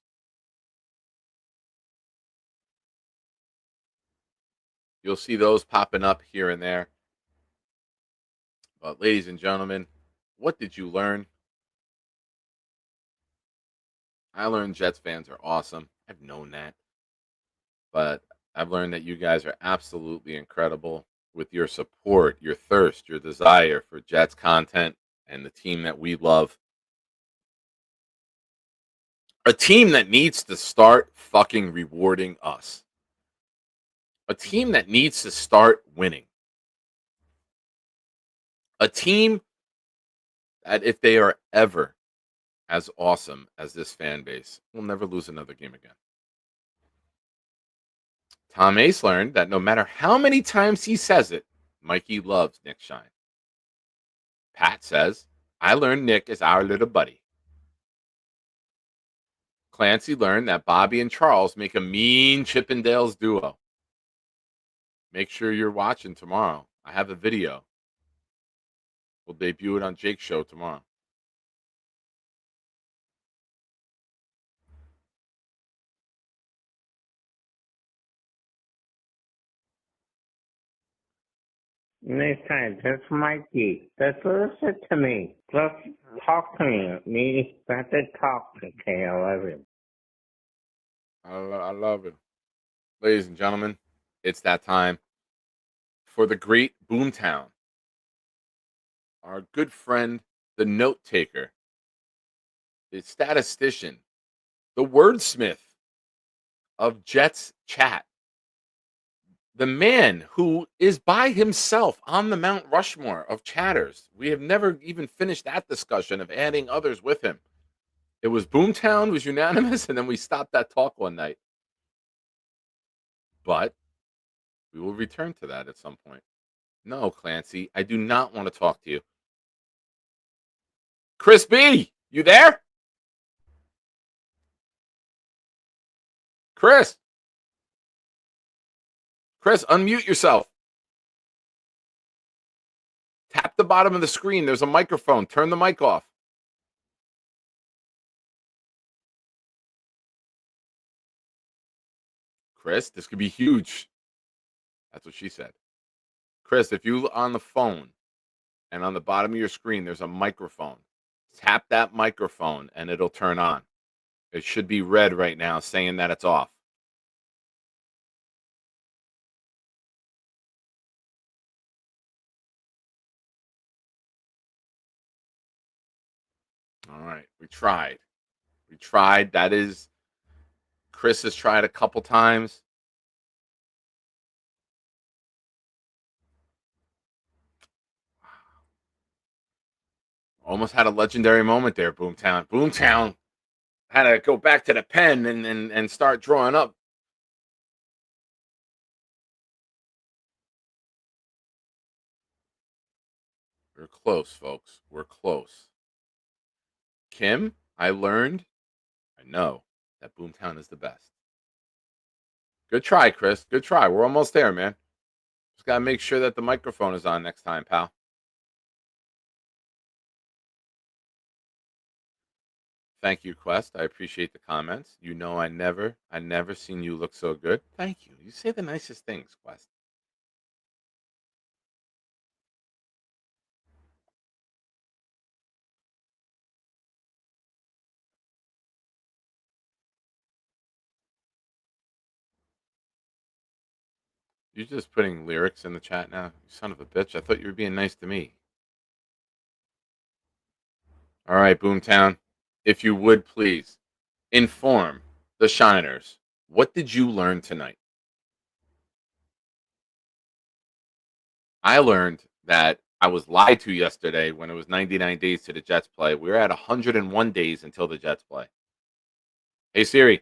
You'll see those popping up here and there. But ladies and gentlemen, what did you learn? I learned Jets fans are awesome. I've known that. But I've learned that you guys are absolutely incredible with your support, your thirst, your desire for Jets content and the team that we love. A team that needs to start fucking rewarding us. A team that needs to start winning. A team that, if they are ever as awesome as this fan base, will never lose another game again. Tom Ace learned that no matter how many times he says it, Mikey loves Nick Shine. Pat says, I learned Nick is our little buddy. Clancy learned that Bobby and Charles make a mean Chippendales duo. Make sure you're watching tomorrow. I have a video. We'll debut it on Jake's show tomorrow. Next time, that's Mikey. Just listen to me. Just talk to me. Me, got to talk. Okay, I love you. I love it. Ladies and gentlemen, it's that time for the great Boomtown. Our good friend, the note taker, the statistician, the wordsmith of Jets chat, the man who is by himself on the Mount Rushmore of chatters. We have never even finished that discussion of adding others with him. It was Boomtown, was unanimous, and then we stopped that talk one night. But we will return to that at some point. No, Clancy, I do not want to talk to you. Chris B, you there? Chris, unmute yourself. Tap the bottom of the screen. There's a microphone. Turn the mic off. Chris, this could be huge. That's what she said. Chris, if you on the phone and on the bottom of your screen, there's a microphone. Tap that microphone and it'll turn on. It should be red right now saying that it's off. All right. We tried. That is, Chris has tried a couple times. Almost had a legendary moment there, Boomtown. Boomtown had to go back to the pen and start drawing up. We're close, folks. We're close. Kim, I know that Boomtown is the best. Good try, Chris. Good try. We're almost there, man. Just got to make sure that the microphone is on next time, pal. Thank you, Quest. I appreciate the comments. You know I never seen you look so good. Thank you. You say the nicest things, Quest. You just putting lyrics in the chat now? You son of a bitch. I thought you were being nice to me. All right, Boomtown. If you would please inform the Shiners. What did you learn tonight? I learned that I was lied to yesterday when it was 99 days to the Jets play. We're at 101 days until the Jets play. Hey, Siri,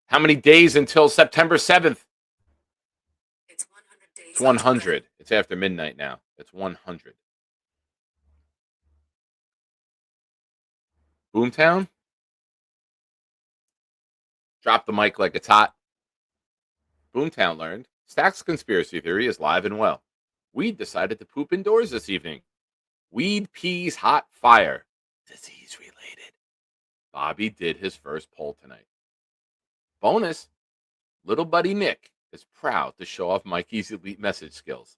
how many days until September 7th? It's 100 days. It's 100. It's after midnight now. It's 100. Boomtown? Drop the mic like it's hot. Boomtown learned Stack's conspiracy theory is live and well. Weed decided to poop indoors this evening. Weed peas hot fire. Disease related. Bobby did his first poll tonight. Bonus, little buddy Nick is proud to show off Mikey's elite message skills.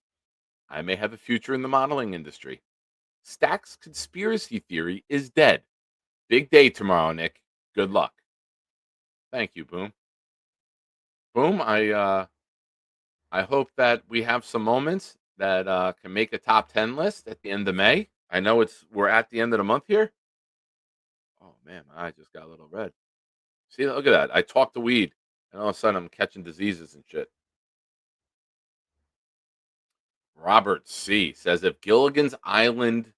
I may have a future in the modeling industry. Stack's conspiracy theory is dead. Big day tomorrow, Nick. Good luck. Thank you, Boom. Boom, I hope that we have some moments that can make a top 10 list at the end of May. I know we're at the end of the month here. Oh man, my eye just got a little red. See, look at that. I talked to weed, and all of a sudden I'm catching diseases and shit. Robert C. says if Gilligan's Island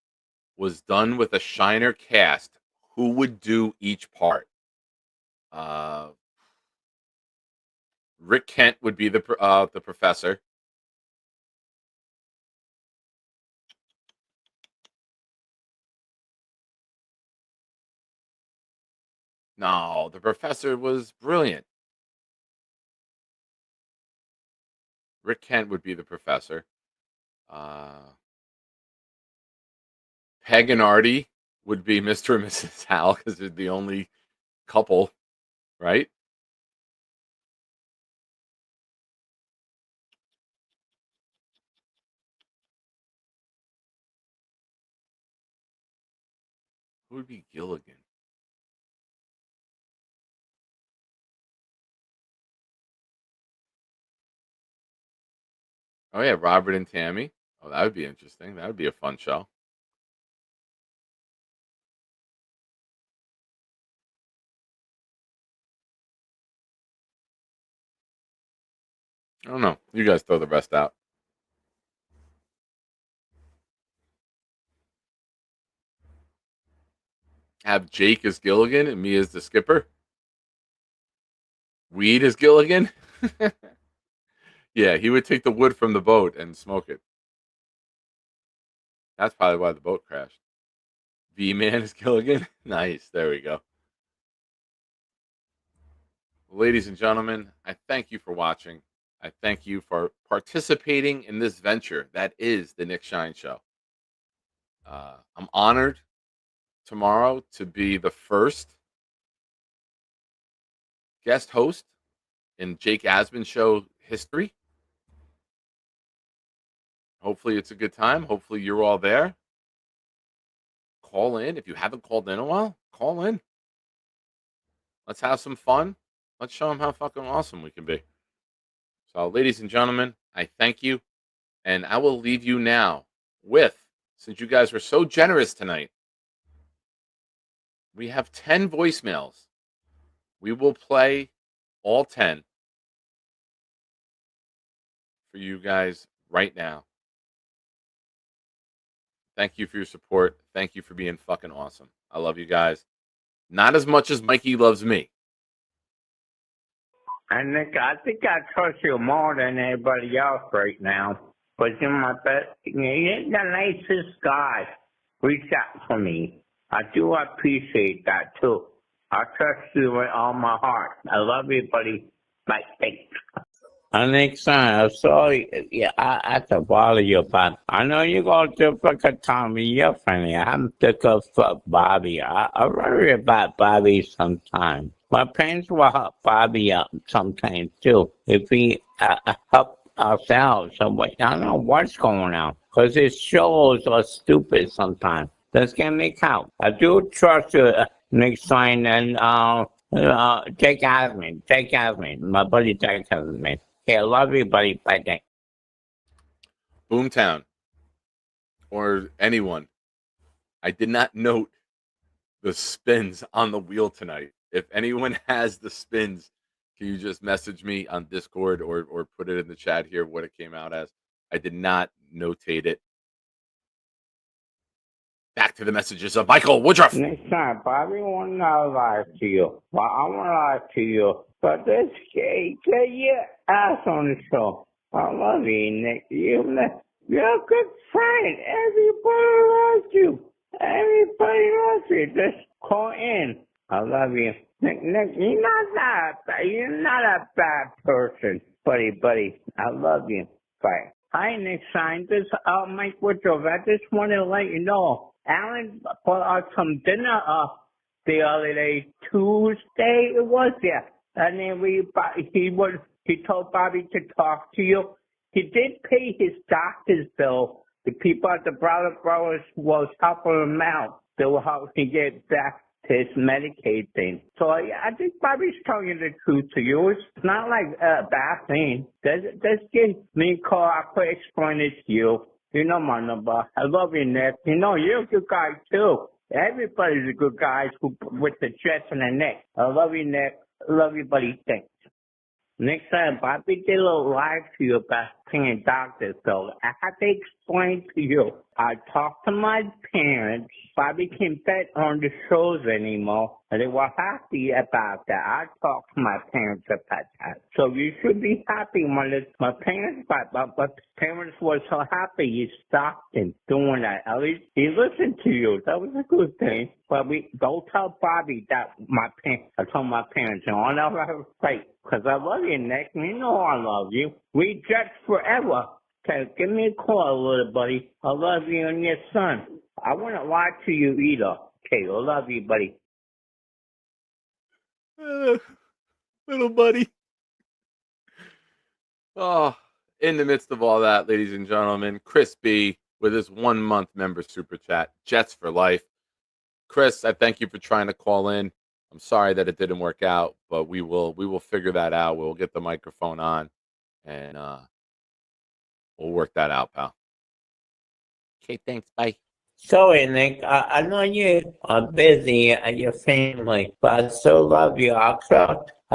was done with a Shiner cast, who would do each part? Rick Kent would be the professor. No, the professor was brilliant. Rick Kent would be the professor. Peg and Artie would be Mr. and Mrs. Hal because they're the only couple, right? Who would be Gilligan? Oh yeah, Robert and Tammy. Oh, that would be interesting. That would be a fun show. I don't know. You guys throw the rest out. Have Jake as Gilligan and me as the skipper. Weed as Gilligan. Yeah, he would take the wood from the boat and smoke it. That's probably why the boat crashed. V-Man is Gilligan. Nice. There we go. Ladies and gentlemen, I thank you for watching. I thank you for participating in this venture that is the Nick Shine Show. I'm honored tomorrow to be the first guest host in Jake Asman Show history. Hopefully it's a good time. Hopefully you're all there. Call in. If you haven't called in a while, call in. Let's have some fun. Let's show them how fucking awesome we can be. So, ladies and gentlemen, I thank you. And I will leave you now with, since you guys were so generous tonight, we have 10 voicemails. We will play all 10 for you guys right now. Thank you for your support. Thank you for being fucking awesome. I love you guys. Not as much as Mikey loves me. And Nick, I think I trust you more than anybody else right now. But you're my best. You're the nicest guy. Reach out for me. I do appreciate that too. I trust you with all my heart. I love you, buddy. Bye. Thanks. Next time, I'm sorry, yeah, I have to bother you, but I know you're going to fucking tell me you're funny. I'm sick of Bobby. I worry about Bobby sometimes. My parents will help Bobby up sometimes too. If we help ourselves, so I don't know what's going on, because his shows are stupid sometimes. Let's get me count. I do trust you, next time, and Jake Asman. My buddy Jake Asman. Okay, I love you, buddy. Bye, thanks. Boomtown, or anyone, I did not note the spins on the wheel tonight. If anyone has the spins, can you just message me on Discord or put it in the chat here what it came out as? I did not notate it. Back to the messages of Michael Woodruff. Next time, Bobby, want to lie to you. Well, I want to lie to you. But this kid, get your ass on the show. I love you, Nick. You're a good friend. Everybody loves you. Everybody loves you. Just call in. I love you. Nick, you're not a bad person. Buddy, I love you. Bye. Hi, Nick Shine. This is Mike Woodruff. I just want to let you know. Alan bought us some dinner the other day, Tuesday it was, yeah. And then he told Bobby to talk to you. He did pay his doctor's bill. The people at the Brother Brothers was helping him out. They were helping him get back to his Medicaid thing. So I think Bobby's telling you the truth to you. It's not like a bad thing. Just give me a call. I could explain it to you. You know my number. I love you, Nick. You know, you're a good guy, too. Everybody's a good guy with the Jets and the Nick. I love you, Nick. I love you, buddy. Thanks. Next time, Bobby did a little live to you about paying doctors, so I have to explain to you. I talked to my parents. Bobby can't bet on the shows anymore, and they were happy about that. I talked to my parents about that. So you should be happy when my parents were so happy you stopped him doing that. At least he listened to you. That was a good thing. But don't tell Bobby that I told my parents, and I'll never have a fight. Because I love you, Nick. You know I love you. We Jets forever. Okay, give me a call, little buddy. I love you and your son. I wouldn't lie to you either. Okay, I love you, buddy. Little buddy. Oh, in the midst of all that, ladies and gentlemen, Chris B with his 1 month member super chat, Jets for life. Chris, I thank you for trying to call in. I'm sorry that it didn't work out, but we will figure that out. We'll get the microphone on, and we'll work that out, pal. Okay, thanks. Bye. Sorry, Nick. I know you are busy and your family, but I still love you. I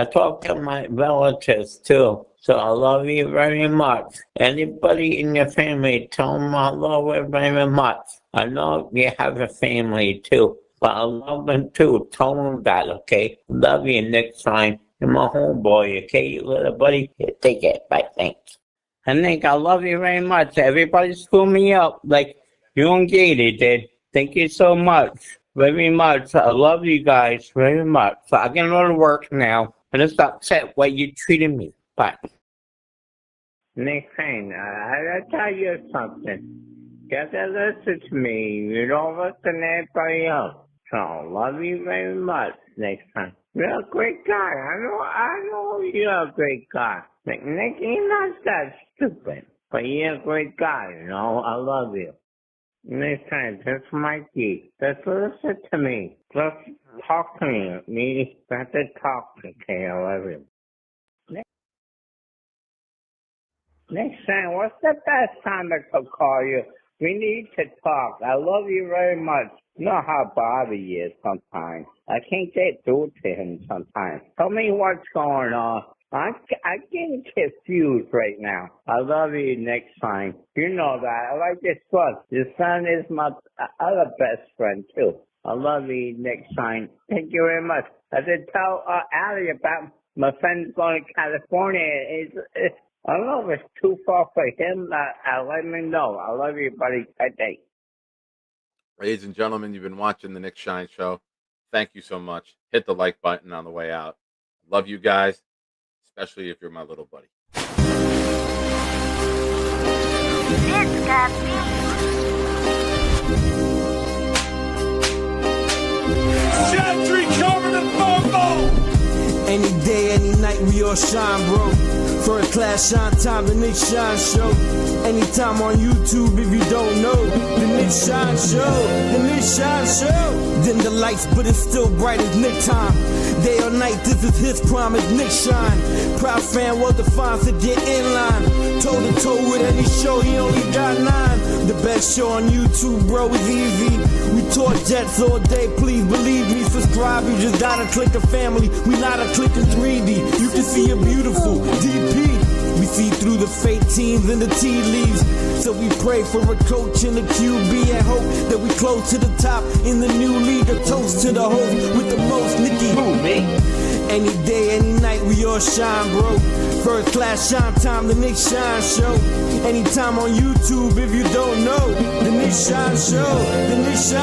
talk to my relatives too, so I love you very much. Anybody in your family, tell them I love you very much. I know you have a family too, but I love them too. Tell them that, okay? Love you, Nick Stein. You're my homeboy, okay, you little buddy? Here, take it. Bye, thanks. And Nick, I love you very much. Everybody screw me up like you and Katie did. Thank you so much. Very much. I love you guys very much. So I can go to work now. And it's upset way you treated me. Bye. Nick Payne, I'll tell you something. You have to listen to me. You don't listen to anybody else. So I love you very much next time. You're a great guy. I know you're a great guy. Nick, you're not that stupid. But you're a great guy, you know. I love you. Next time, just Mikey. Just listen to me. Just talk to me. Me, have to talk. Okay, I love you. Next time, what's the best time I could call you? We need to talk. I love you very much. You know how Bobby is sometimes. I can't get through to him sometimes. Tell me what's going on. I'm getting confused right now. I love you next time. You know that. I like your son. Your son is my other best friend, too. I love you next time. Thank you very much. I did tell Ali about my friend going to California. I don't know if it's too far for him. Let me know. I love you, buddy. Good day. Ladies and gentlemen, you've been watching the Nick Shine Show. Thank you so much. Hit the like button on the way out. Love you guys, especially if you're my little buddy. It's got me. Any day, any night. night we all shine, bro. First class shine time, the Nick Shine Show. Anytime on YouTube if you don't know. The Nick Shine Show, the Nick Shine Show. Dim the lights, but it's still bright as Nick time. Day or night, this is his promise, Nick Shine. Proud fan, well defined, to get in line. Toe to toe with any show, he only got 9. The best show on YouTube, bro, is easy. We talk Jets all day, please believe me. Subscribe, you just gotta click a family. We not a click in 3D. You can see a beautiful DP. We see through the fake teams and the tea leaves. So we pray for a coach and a QB and hope that we close to the top in the new league. A toast to the host with the most, Nicky. Who, me? Any day, any night, we all shine, bro. First class shine time, the Nick Shine Show. Anytime on YouTube if you don't know. The Nick Shine Show, the Nick Shine